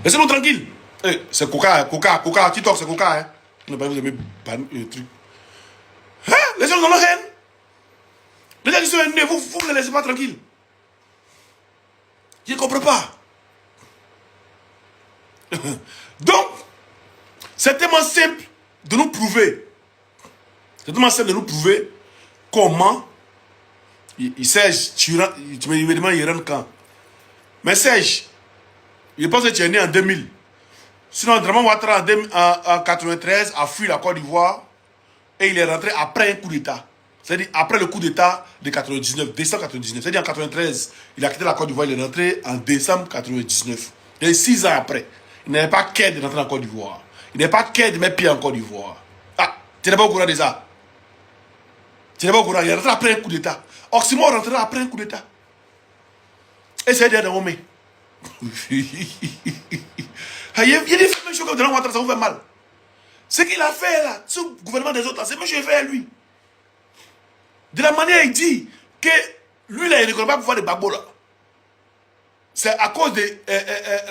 S2: Laissez-nous tranquilles. Hey, c'est Coca, TikTok, c'est Coca, hein? On n'a pas vous aimé le truc. Hein? Laissez-nous dans la haine. Les gens qui sont haineux, vous ne les laissez pas tranquilles. Je ne comprends pas. Donc, c'est tellement simple de nous prouver. C'est tellement simple de nous prouver comment Serge, tu me demandes il rentre quand. Mais Serge, je pense que tu es né en 2000. Sinon, Draman Ouattara en 1993 a fui la Côte d'Ivoire et il est rentré après un coup d'État. C'est-à-dire après le coup d'État de 99, décembre 99. C'est-à-dire en 93, il a quitté la Côte d'Ivoire, il est rentré en décembre 99. Et 6 ans après, il n'avait pas qu'à de rentrer en Côte d'Ivoire. Il n'avait pas qu'à de mettre pied en Côte d'Ivoire. Ah, tu n'es pas au courant de ça? Tu n'es pas au courant, il est rentré après un coup d'État. Oxymore rentrera après un coup d'État. Et c'est derrière mon il y a des choses comme Draman Ouattara, ça vous fait mal. Ce qu'il a fait là, ce gouvernement des autres là, c'est monsieur fait lui. De la manière il dit que lui là, il ne connaît pas le pouvoir de Gbagbo là. C'est à cause de,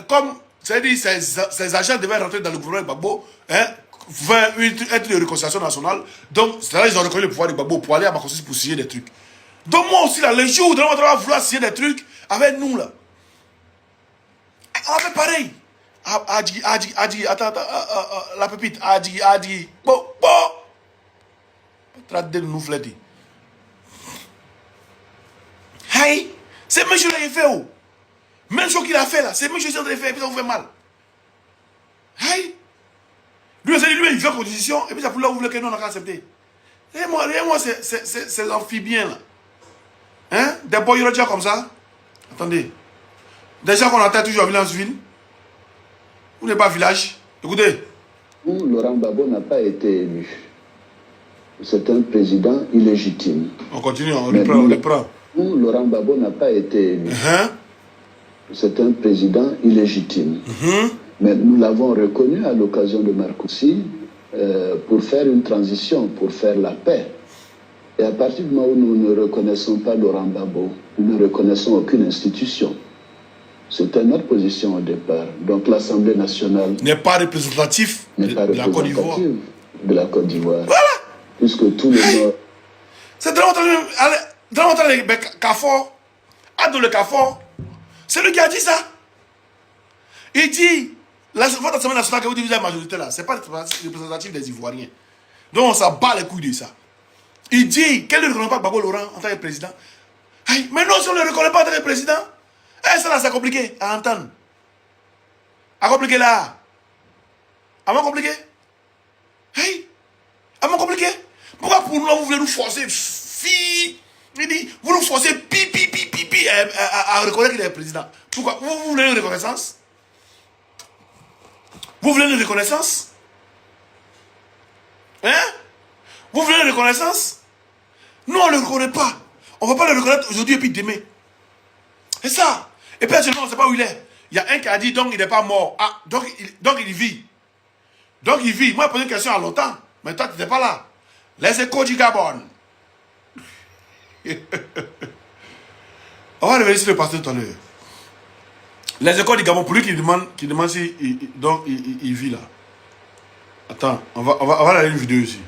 S2: comme, c'est-à-dire ses agents devaient rentrer dans le gouvernement de Gbagbo, hein, faire un truc de réconciliation nationale. Donc, c'est-à-dire ils ont reconnu le pouvoir de Gbagbo pour aller à Makossi pour signer des trucs. Donc moi aussi là, le jour où Draman Ouattara va vouloir signer des trucs avec nous là, on fait pareil. Adji, attends, la pépite, Adji, bon, traite de nous fléter. Hey, c'est monsieur qui l'a fait, oh. Même chose qu'il a fait là, c'est monsieur qui l'a fait, et puis ça vous fait mal. Hey, lui, il fait constitution, et puis ça pour là, vous voulez que nous, on a accepté. Et moi, c'est amphibiens là. Hein, des boyrodia comme ça. Attendez. Des gens qu'on attend toujours à Village-Ville. Ou n'est pas village. Écoutez.
S8: Laurent Gbagbo n'a pas été élu. C'est un président illégitime.
S2: On continue, on le prend.
S8: Laurent Gbagbo n'a pas été élu. C'est un président illégitime. Mais nous l'avons reconnu à l'occasion de Marcoussis pour faire une transition, pour faire la paix. Et à partir du moment où nous ne reconnaissons pas Laurent Gbagbo, nous ne reconnaissons aucune institution. C'était notre position au départ. Donc l'Assemblée nationale
S2: n'est pas représentative de la Côte d'Ivoire.
S8: De la Côte d'Ivoire.
S2: Voilà.
S8: Puisque tous les Nord...
S2: C'est Draman Ouattara Kafor, Ado le Kafor. C'est lui qui a dit ça. Il dit, votre Assemblée nationale que vous divisez la majorité là, c'est pas représentatif des Ivoiriens. Donc on s'en bat les couilles de ça. Il dit, qu'elle ne reconnaît pas Gbagbo Laurent en tant que président. Hey, mais non, si on ne le reconnaît pas en tant que président, ça là c'est compliqué à entendre. À compliqué là. À moins compliqué. Hey, à moins compliqué. Pourquoi pour nous vous voulez nous forcer il dit, vous nous forcez à reconnaître qu'il est président. Pourquoi? Vous voulez une reconnaissance? Vous voulez une reconnaissance? Hein? Vous voulez une reconnaissance? Nous on ne le reconnaît pas. On ne va pas le reconnaître aujourd'hui et puis demain. C'est ça. Et puis actuellement on ne sait pas où il est. Il y a un qui a dit donc il n'est pas mort. Ah, donc il vit. Donc il vit. Moi j'ai posé une question à longtemps. Mais toi tu n'étais pas là. Les échos du Gabon. On va revenir sur le pasteur tout à l'heure. Les écoles du Gabon, pour lui qui demande si il vit là. Attends, on va aller une vidéo ici.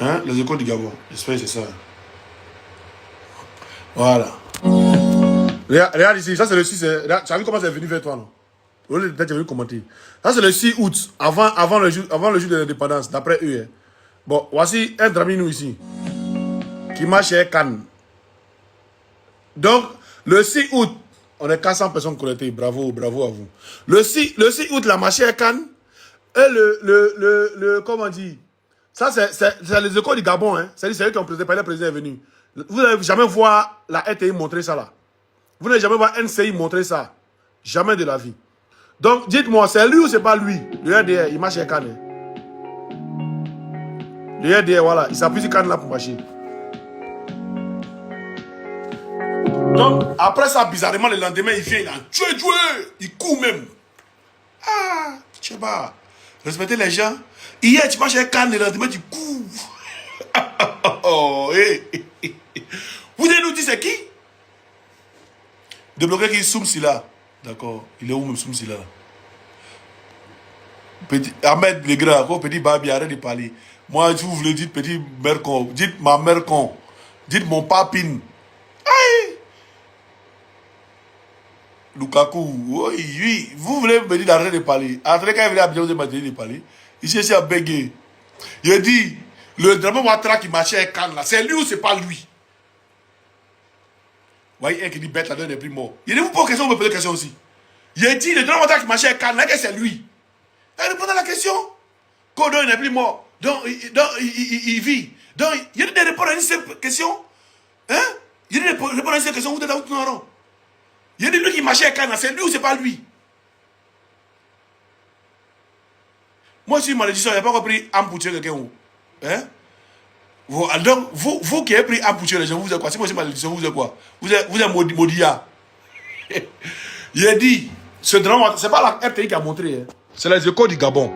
S2: Hein? Les écoles du Gabon. J'espère que c'est ça. Voilà. Regarde ici, ça c'est le 6. Tu as vu comment c'est venu vers toi, non? Peut-être tu as vu commenter. Ça c'est le 6 août, avant le jour de l'indépendance, d'après eux. Hein. Bon, voici un draminou ici. Qui marche chez Cannes. Donc, le 6 août, on est 400 personnes connectées. Bravo à vous. Le 6 août, la marche à Cannes. Et comment on dit? Ça, c'est les écoles du Gabon. Hein. C'est eux qui ont présenté, le président est venu. Vous n'allez jamais voir la RTI montrer ça là. Vous n'allez jamais voir NCI montrer ça. Jamais de la vie. Donc, dites-moi, c'est lui ou c'est pas lui? Le RDR, il marche à Cannes. Le RDR, voilà, il s'appuie sur Cannes là pour marcher. Donc, après ça, bizarrement, le lendemain, il vient, il a tué, il court même. Ah, je sais pas. Respectez les gens. Hier, tu marches avec Cannes, le lendemain, tu cours. Oh, hey. Vous allez nous dire c'est qui? Débloquer qui Soumsi là. D'accord. Il est où même Soumsi là? Petit Ahmed Legra, petit Babi, arrête de parler. Moi, si vous voulez dire petit mère con, dites ma mère con, dites mon papine. Aïe! Lukaku, oui, vous voulez me dire d'arrêter de parler. Après, quand il venait à bien, vous avez de parler. Ici, à béguer. Il a dit, le Draman Ouattara qui marchait avec Cannes là, c'est lui ou c'est pas lui? Vous voyez, un qui dit bête là-dedans n'est plus mort. Il dit, vous posez question, vous me posez question aussi. Il a dit, le Draman Ouattara qui marchait avec Cannes là, c'est lui. Elle répond à la question. Kodo n'est plus mort. Donc, il vit. Donc, il y a des réponses à une simple question. Hein? Il y a des réponses à une simple question. Vous êtes dans tout rond. Il y a des gens qui marchaient à Cana. C'est lui ou c'est pas lui? Moi, je suis malédiction. Il n'y a pas compris âme pour tuer quelqu'un. Hein? Donc, vous qui avez pris âme pour tuer les gens, vous êtes quoi? Si moi, je suis malédiction, vous êtes quoi? Vous êtes maudia. Il a dit, ce drame, c'est pas la RTI qui a montré. Hein. C'est les échos du Gabon.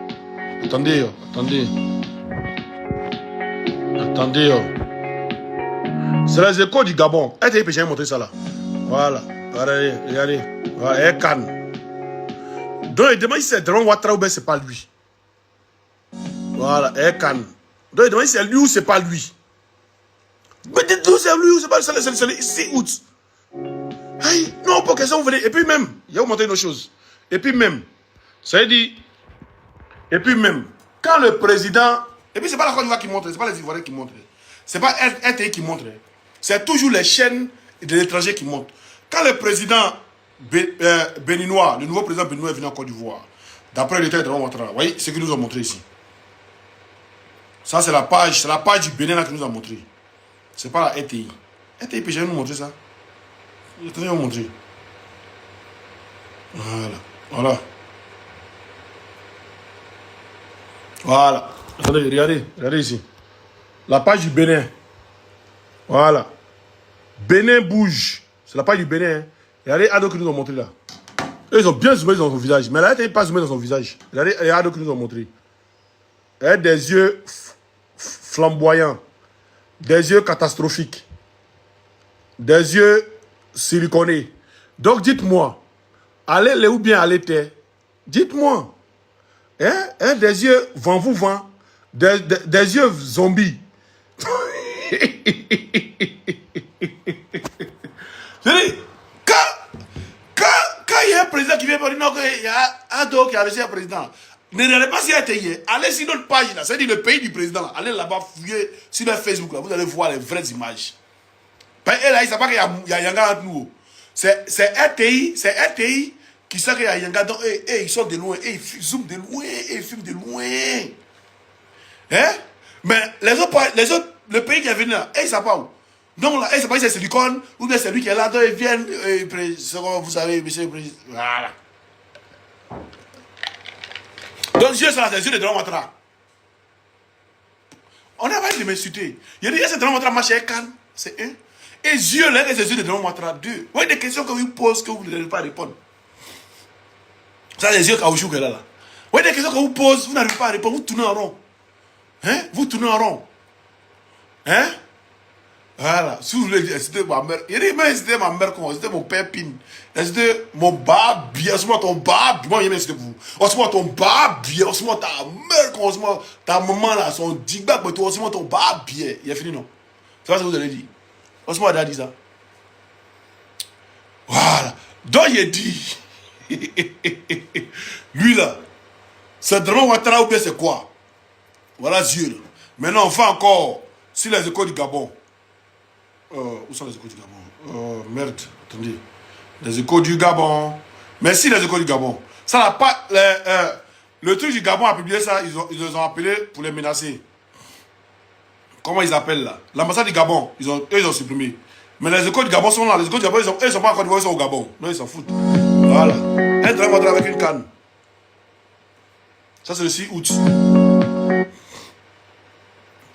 S2: Attendez. C'est les échos du Gabon. RTI peut jamais montrer ça là. Voilà. Regardez. Voilà, et Cannes. Donc il demande si c'est Drone Ouattara ou bien c'est pas lui. Voilà, et Cannes. Donc il demande si c'est lui ou c'est pas lui. Mais dites-nous c'est lui ou c'est pas lui. C'est le 6 août. Hey, non, pour question, vous venez. Et puis même, il va vous montrer une autre chose. Et puis même, ça veut dire. Et puis même, quand le président. Et puis c'est pas la Côte d'Ivoire qui montre, c'est pas les Ivoiriens qui montrent. C'est pas RTI qui montre. C'est toujours les chaînes de l'étranger qui montrent. Quand le président béninois, le nouveau président béninois est venu en Côte d'Ivoire, d'après l'état de Drone Ouattara, vous voyez ce qu'ils nous ont montré ici. Ça, c'est la page du Bénin là qui nous a montré. C'est pas la RTI. RTI peut jamais nous montrer ça. Je vais vous montrer. Voilà. Attendez, regardez ici. La page du Bénin. Voilà. Bénin bouge. C'est la page du Bénin. Hein. Regardez Ado qui nous ont montré là. Eux, ils ont bien zoomé dans son visage. Mais là, ils n'ont pas zoomé dans son visage. Regardez Ado qui nous ont montré. Elle a des yeux flamboyants. Des yeux catastrophiques. Des yeux siliconés. Donc dites-moi, allez ou bien allez terre. Dites-moi. Hein, des yeux vent. Des yeux zombies. Je dis, quand il y a un président qui vient pour dire non, il y a Ado qui a laissé un président. Ne regardez pas si elle était hier. Allez sur notre page là, c'est-à-dire le pays du président. Là. Allez là-bas fouiller sur leur Facebook là, vous allez voir les vraies images. Et là, il ne sait pas qu'il y a Yanga entre nous. C'est RTI qui sait qu'il y a Yanga. Donc, ils sortent de loin, ils zooment de loin, ils filment de loin. Hein? Mais les autres, le pays qui est venu là, ils ne savent pas où. Donc là, ils ne savent pas si c'est Silicon, ou bien c'est lui qui est là, donc ils viennent, vous savez, monsieur le président. Voilà. Donc, Dieu, c'est les yeux de Drone Ouattara. On n'a pas de m'insulter. Il y a des gens qui Drone Ouattara marche avec Cannes, c'est un. Et Dieu, là, les yeux de Drone Ouattara, deux. Vous voyez des questions que vous posez que vous ne n'arrivez pas à répondre. Ça, les yeux caoutchouc qu'elle a là. Vous voyez des questions que vous posez, vous n'arrivez pas à répondre, vous tournez en rond. Hein? Vous tournez en rond. Hein? Voilà. Si vous voulez dire, c'était ma mère. Il dit, mais c'était ma mère, c'était mon père Pin. C'était mon babi. En ce moment, ton babi. Moi, il m'a c'était vous. En ce moment, ton babi. En ce moment, ta mère, en ce moment, ta maman là, son digba, mais toi, en ce moment, ton babi. Il a fini, non? C'est pas ce que vous allez dire. En ce moment, elle a dit ça. Voilà. Donc, il a dit. Lui là, c'est Drone Ouattara ou bien c'est quoi? Voilà Dieu là. Maintenant, on va encore sur les écoles du Gabon. Où sont les écoles du Gabon? Merde, attendez. Les écoles du Gabon. Merci les écoles du Gabon. Ça n'a pas. Le truc du Gabon a publié ça, ils les ont appelés pour les menacer. Comment ils appellent là? L'ambassade du Gabon, eux ils ont supprimé. Mais les écoles du Gabon sont là. Les écoles du Gabon, ils sont pas encore ils sont au Gabon. Non, ils s'en foutent. Voilà. Un Drone Ouattara avec une canne. Ça, c'est le 6 août.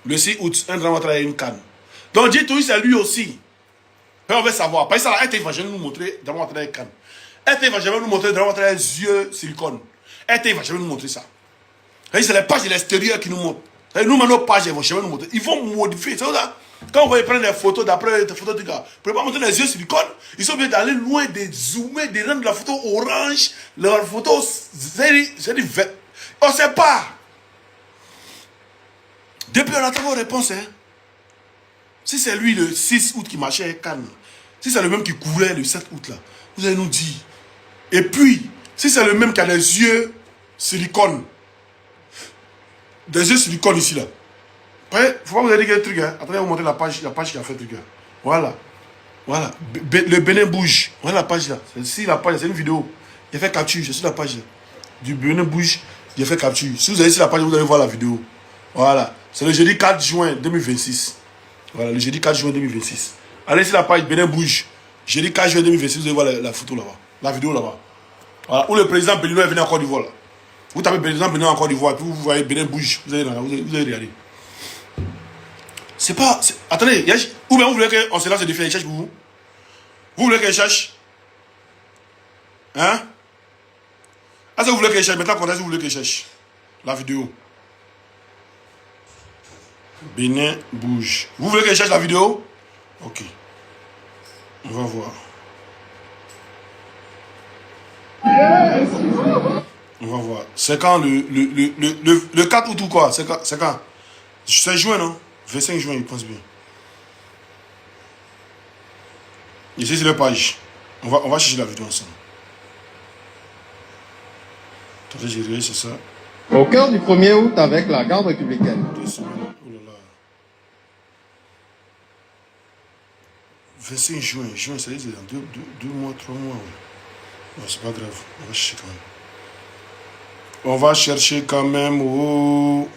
S2: Le 6 août, un Drone Ouattara avec une canne. Donc, dites oui, c'est lui aussi. Mais on va savoir. Parce que ça, RTI va jamais nous montrer Drone Ouattara avec canne. RTI va jamais nous montrer Drone Ouattara avec yeux silicone. RTI va jamais nous montrer ça. C'est les pages de l'extérieur qui nous montrent. Nous, maintenant, nos pages, ils vont jamais nous montrer. Ils vont modifier. C'est ça. Quand on va prendre des photos d'après des photos du gars, vous ne pouvez pas montrer les yeux silicone. Ils sont obligés d'aller loin, de zoomer, de rendre la photo orange. La photo, c'est du vert. On ne sait pas. Depuis, on attend vos réponses. Hein. Si c'est lui le 6 août qui marchait avec Cannes, si c'est le même qui courait le 7 août, là, vous allez nous dire. Et puis, si c'est le même qui a des yeux silicone, des yeux silicone ici, là. Il ne faut pas vous dire un truc. Hein. Attendez, vous montrer la page qui a fait le truc. Hein. Voilà. Voilà. Le Bénin bouge. Voilà la page là. C'est ici la page, c'est une vidéo. Il a fait capture, c'est sur la page là. Du Bénin bouge. J'ai fait capture. Si vous allez sur la page, vous allez voir la vidéo. Voilà. C'est le jeudi 4 juin 2026. Voilà, le jeudi 4 juin 2026. Allez sur la page Bénin Bouge. Jeudi 4 juin 2026, vous allez voir la photo là-bas. La vidéo là-bas. Voilà. Où le président Béninois est venu en Côte d'Ivoire là. Vous tapez président Béninois en Côte d'Ivoire, puis vous voyez Bénin Bouge. Vous allez regarder. C'est pas... Attendez, ou bien vous voulez qu'on se lance le défi, il cherche pour vous? Vous voulez qu'elle cherche? Hein? Est-ce que vous voulez qu'elle cherche? Maintenant, quand est-ce que vous voulez qu'elle cherche? La vidéo. Bénin Bouge. Vous voulez qu'elle cherche la vidéo? Ok. On va voir. On va voir. C'est quand le 4 août ou quoi? C'est quand? C'est juin, non? 25 juin, il pense bien. Ici, c'est la page. On va chercher la vidéo ensemble. Attendez, j'ai réussi, c'est ça.
S9: Au cœur du 1er août avec la garde républicaine.
S2: 2 semaines. Oh là là. 25 juin. Juin, ça dit dans 2 mois, 3 mois. Ouais. Non, c'est pas grave. On va chercher quand même. On va chercher quand même. Oh.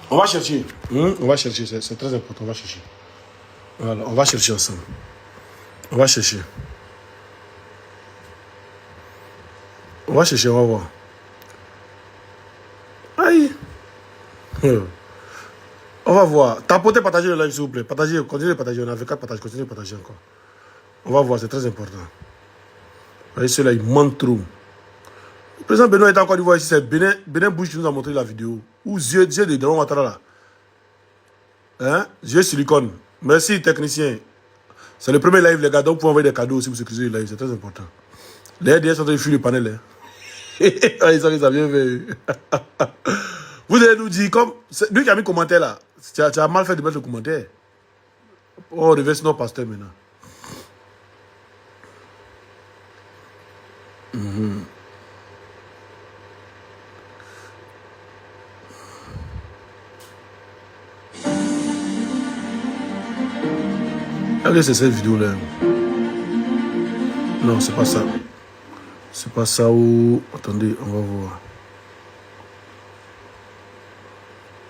S2: On va chercher. On va chercher. C'est très important. On va chercher. Voilà, on va chercher ensemble. On va chercher. On va chercher, on va voir. Aïe. On va voir. Tapotez, partagez le live, s'il vous plaît. Partagez, continuez de partager. On a fait 4 partages, continuez de partager encore. On va voir, c'est très important. Vous voyez, ceux-là, ils mentent trop. Le président Benoît est encore ici, c'est Bénin Bouge qui nous a montré la vidéo. Ou yeux de Daron Ouattara là. Hein? Yeux silicone. Merci, technicien. C'est le premier live, les gars. Donc, vous pouvez envoyer des cadeaux aussi pour sécuriser le live. C'est très important. Les RDS sont en train de fuir le panel. Hein? Ils sont bien fait. Vous allez nous dire, comme. Lui qui a mis le commentaire là, tu as mal fait de mettre le commentaire. Oh, reverse nos pasteurs maintenant. Regardez, c'est cette vidéo-là. Non, c'est pas ça. C'est pas ça où... Attendez, on va voir.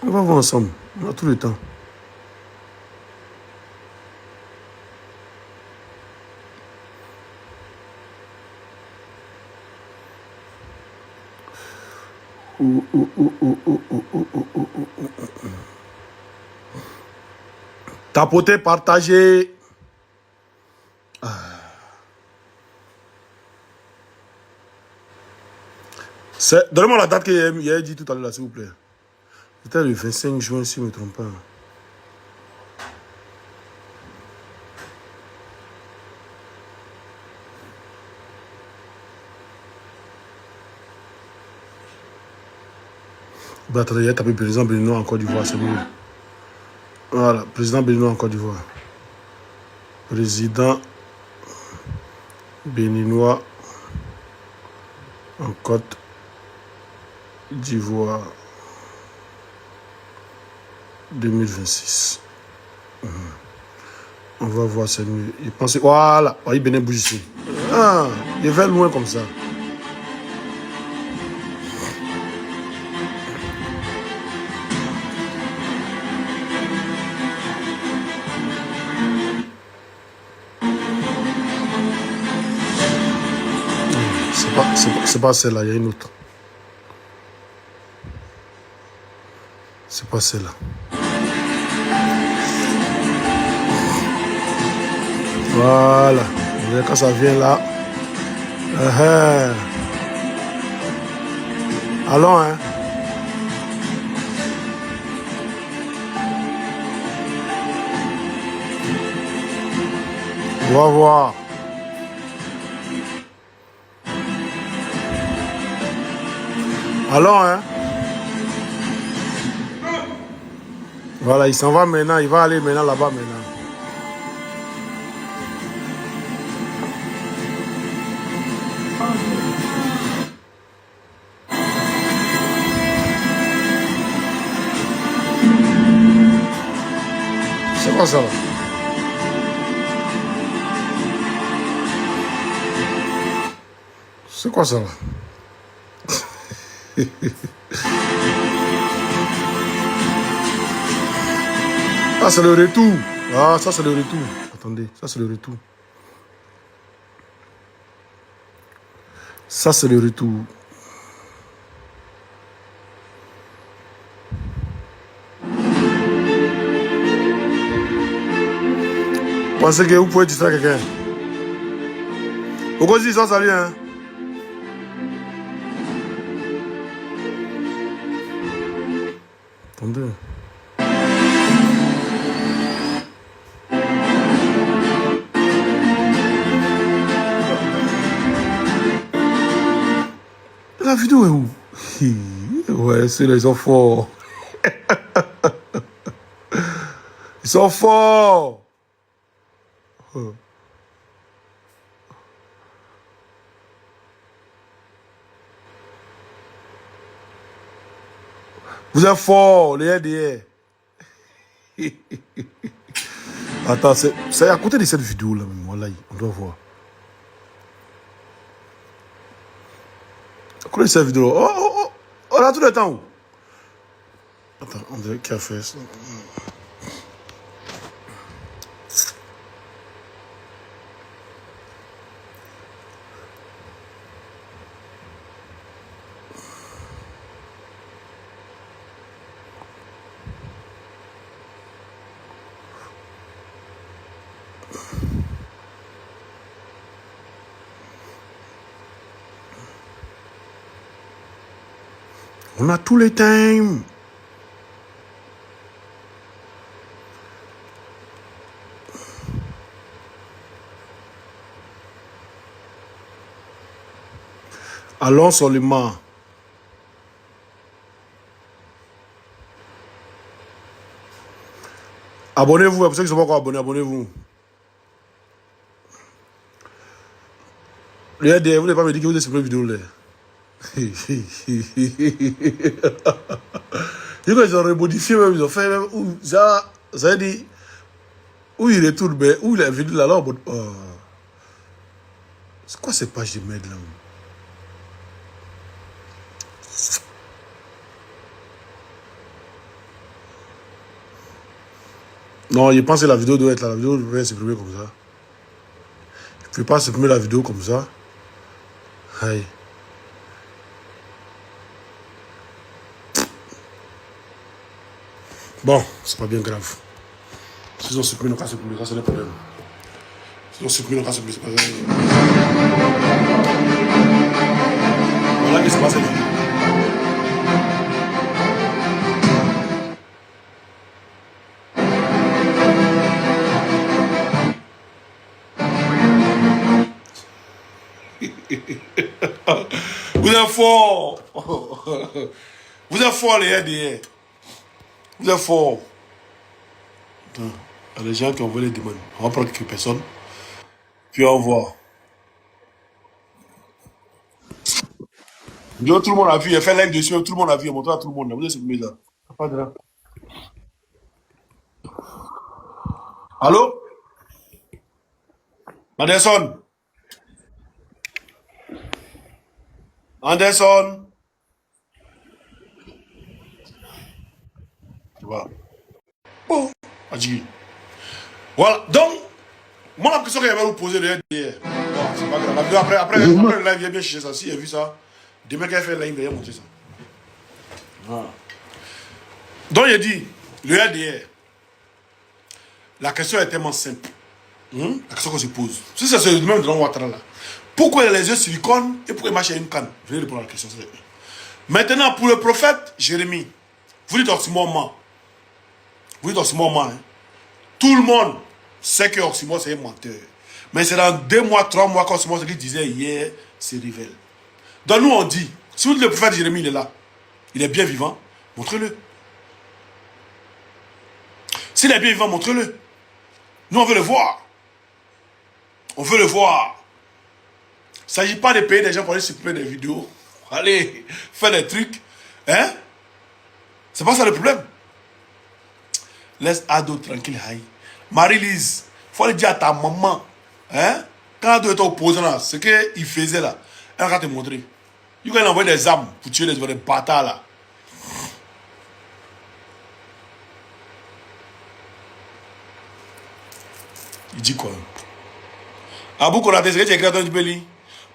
S2: On va voir ensemble. On a tout le temps. Tapoter, partager. Donnez-moi la date qu'il a dit tout à l'heure, s'il vous plaît. C'était le 25 juin, si je ne me trompe pas. Bah, attendez, il a tapé président Béninois en Côte d'Ivoire, c'est mieux. Voilà, président Béninois en Côte d'Ivoire. Président Béninois en Côte d'Ivoire 2026. On va voir, c'est mieux. Il pensait, voilà, il Bénin Bouge ici. Ah, il va loin comme ça. C'est pas celle-là, il y a une autre. C'est pas celle-là. Voilà. Quand ça vient là. Allons, hein. On va voir. Allons, hein. Voilà, il s'en va maintenant. Il va aller maintenant là-bas maintenant. C'est quoi ça là? C'est quoi ça là? Ça, c'est le retour. Ah, ça, c'est le retour. Attendez, ça, c'est le retour. Ça, c'est le retour. Pensez que vous pouvez distraire quelqu'un. Au dit ça, salut, hein. Attendez. La vidéo est où? Ouais, c'est là, ils sont forts. Ils sont forts. Vous êtes forts, les LDR. Attends, c'est à côté de cette vidéo là, voilà, on doit voir. À côté de cette vidéo. Oh, on a tout le temps où? Attends, on dirait qui a fait ça. On a tous les temps. Allons seulement. Abonnez-vous, pour ceux qui ne sont pas encore abonnés, abonnez-vous. Regardez, vous n'avez pas me dire que vous avez supprimé la vidéo là. Ils ont remodifié même, ils ont fait même où ça a dit où il retourne, mais où il est venu là, là c'est quoi ces pages de merde là? Non, je pense que la vidéo doit être là, la vidéo doit être supprimée comme ça. Je ne peux pas supprimer la vidéo comme ça. Aïe. Bon, c'est pas bien grave. S'ils ont supprimé, ça c'est le problème. S'ils ont supprimé, c'est pas grave. Voilà ce qui se passe. Vous êtes forts. Vous êtes forts les RDR. Vous êtes forts. Il y a des gens qui ont envoyé les demandes. On va prendre quelques personnes. Puis on va voir. Tout le monde a vu. Il a fait live dessus. Tout le monde a vu. Il a montré à tout le monde. Vous êtes supprimé là. Pas de là. Allô? Anderson? Anderson? Tu vois? Bon. Voilà. Donc, moi, la question que j'avais vous poser le RDR. Bon, c'est pas grave. Après le live, il a bien cherché ça. Si il a vu ça, demain qu'il a fait le live, il va montrer ça. Voilà. Donc, il a dit, le RDR, la question est tellement simple. La question qu'on se pose. Si c'est le même de Ouattara là. Pourquoi il a les yeux silicone et pourquoi il marche à une canne? Je vais répondre à la question. Maintenant, pour le prophète Jérémie, vous dites oxymore. Vous dites oxymore, hein? Tout le monde sait que Oxymore c'est un menteur. Mais c'est dans 2 mois, 3 mois qu'Oxymore, ce qu'il disait hier, se révèle. Donc nous on dit, si vous dites le prophète Jérémie il est là, il est bien vivant, montrez-le. S'il est bien vivant, montrez-le. Nous on veut le voir. On veut le voir. Il ne s'agit pas de payer des gens pour aller supprimer des vidéos. Allez, faire des trucs. Hein? C'est pas ça le problème. Laisse Ado tranquille, aïe. Marie-Lise, il faut le dire à ta maman. Hein? Quand Ado était opposant là, ce qu'il faisait là, elle va te montrer. Il va envoyer des armes pour tuer les bâtards là. Il dit quoi? Abou Konaté, c'est que tu es créateur du Béli.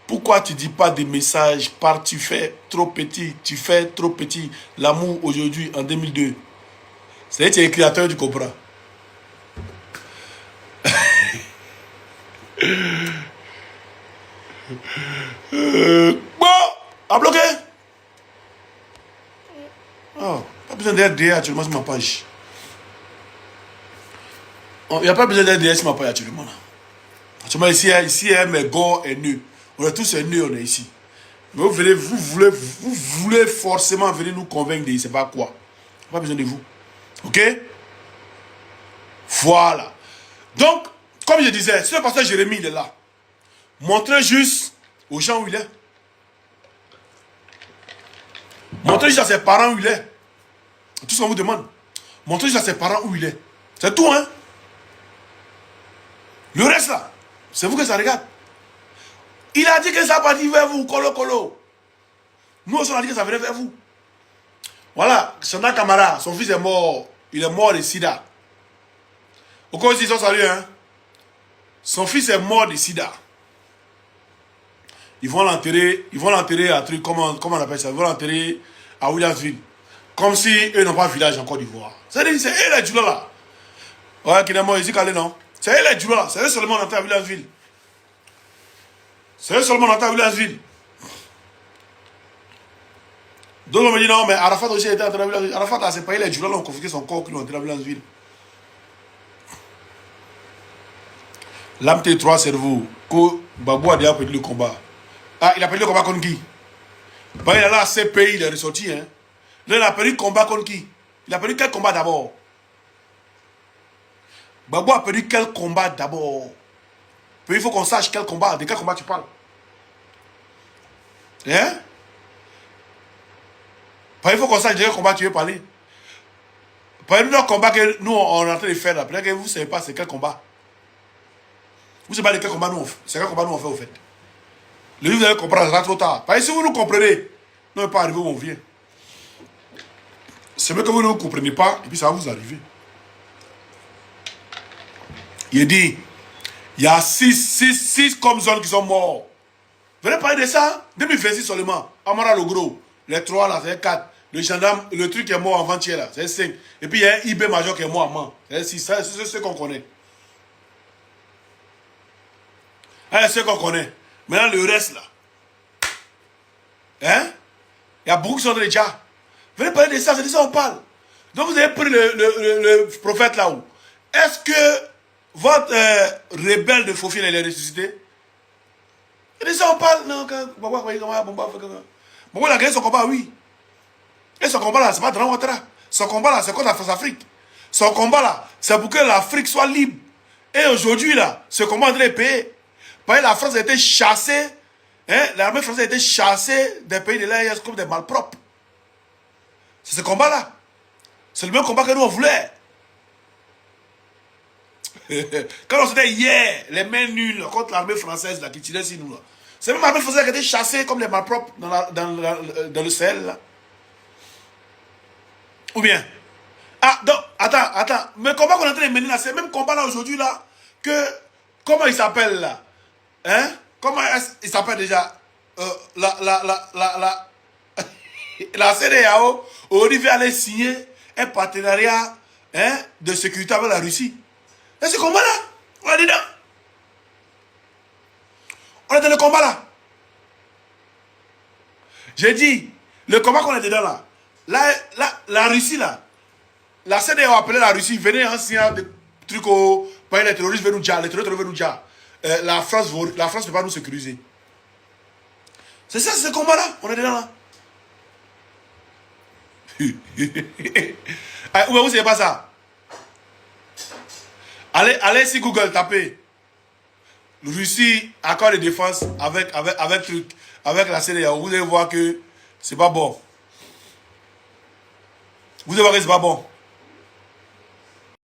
S2: Pourquoi tu ne dis pas des messages par tu fais trop petit, tu fais trop petit, l'amour aujourd'hui en 2002? C'est que tu es créateur du Cobra. Bon, à bloquer. Oh, pas besoin d'être derrière actuellement sur ma page. Il n'y a pas besoin d'être derrière sur ma page actuellement. Actuellement ici, mes gars est nœud. On est tous nœuds, on est ici. Mais vous voulez forcément venir nous convaincre de je ne sais pas quoi. Pas besoin de vous. Ok? Voilà. Donc, comme je disais, ce pasteur Jérémie, il est là. Montrez juste aux gens où il est. Montrez juste à ses parents où il est. Tout ce qu'on vous demande. Montrez juste à ses parents où il est. C'est tout, hein? Le reste là, c'est vous que ça regarde. Il a dit que ça va partir vers vous, colo. Nous aussi on a dit que ça venait vers vous. Voilà, Sanda Kamara, son fils est mort. Il est mort de sida. Au cas où ils sont salués, hein? Son fils est mort de sida. Ils vont l'enterrer à truc, comment on appelle ça? Ils vont l'enterrer à Williamsville. Comme si eux n'ont pas de village en Côte d'Ivoire. C'est eux les Djoula là. Ouais, qui est mort ici, Calais, non? C'est eux les Djoula là. C'est eux seulement enterrés à Williamsville. C'est eux seulement enterrés à Williamsville. D'autres me disent non, mais Arafat aussi était enterré à Williamsville. Arafat là, c'est pas eux les Djoula là, ont confisqué son corps qui l'ont enterré à Williamsville. L'âme T3 cerveau, que Babou a déjà perdu le combat. Ah, il a perdu le combat contre qui? Bah, il est là à CPI, il est ressorti. Hein. Là, il a perdu le combat contre qui? Il a perdu quel combat d'abord? Babou a perdu quel combat d'abord? Il faut qu'on sache quel combat, de quel combat tu parles. Hein? Il faut qu'on sache de quel combat tu veux parler. Parlez-nous d'un combat que nous, on est en train de faire là. Peut-être que vous ne savez pas c'est quel combat. Vous ne savez pas de quel combat nous on fait. C'est quel combat nous on fait au fait. Le livre, vous allez comprendre, ça sera trop tard. Parce que si vous nous comprenez, nous n'est pas arrivé où on vient. C'est mieux que vous ne nous comprenez pas, et puis ça va vous arriver. Il dit, il y a 6 comme zones qui sont morts. Venez parler de ça, 2026 seulement. Amara le gros, les 3 là, c'est 4. Le gendarme, le truc qui est mort avant-hier là, c'est 5. Et puis il y a un IB major qui est mort avant. C'est 6, c'est ce qu'on connaît. C'est ce qu'on connaît. Maintenant, le reste, là. Hein? Il y a beaucoup qui sont dans les déjà. Venez parler de ça, c'est de ça qu'on parle. Donc, vous avez pris le prophète là-haut. Est-ce que votre rebelle de Fofil, il est ressuscité? C'est de ça qu'on parle. Non, il a gagné son combat, oui. Et son combat là, c'est pas Dran Ouattara. Son combat là, c'est contre la France-Afrique. Son combat là, c'est pour que l'Afrique soit libre. Et aujourd'hui là, ce combat est payé. Parce que la France a été chassée, hein, l'armée française a été chassée des pays de l'AES comme des malpropres. C'est ce combat-là. C'est le même combat que nous on voulait. Quand on s'était hier, les mains nulles contre l'armée française là, qui tirait sur nous. C'est même l'armée française qui a été chassée comme des malpropres dans le Sahel. Là. Ou bien. Ah, donc, attends. Mais le combat qu'on est en train de mener là, c'est le même combat là aujourd'hui là, que, comment il s'appelle là? Hein? Comment il s'appelle déjà? La CEDEAO aurait dû aller signer un partenariat de sécurité avec la Russie. Et ce combat-là, on est dedans. On est dans le combat là. J'ai dit, le combat qu'on est dedans là, la Russie là, la CEDEAO a appelé la Russie, venez en signant des trucs au pays, les terroristes veulent nous dire, les terroristes veulent nous dire. La France ne peut pas nous sécuriser. C'est ça, ce combat-là. On est dedans là. Vous ne savez pas ça? Allez sur Google, tapez. Russie, accord de défense avec la CEDEAO. Vous allez voir que c'est pas bon. Vous allez voir que c'est pas bon.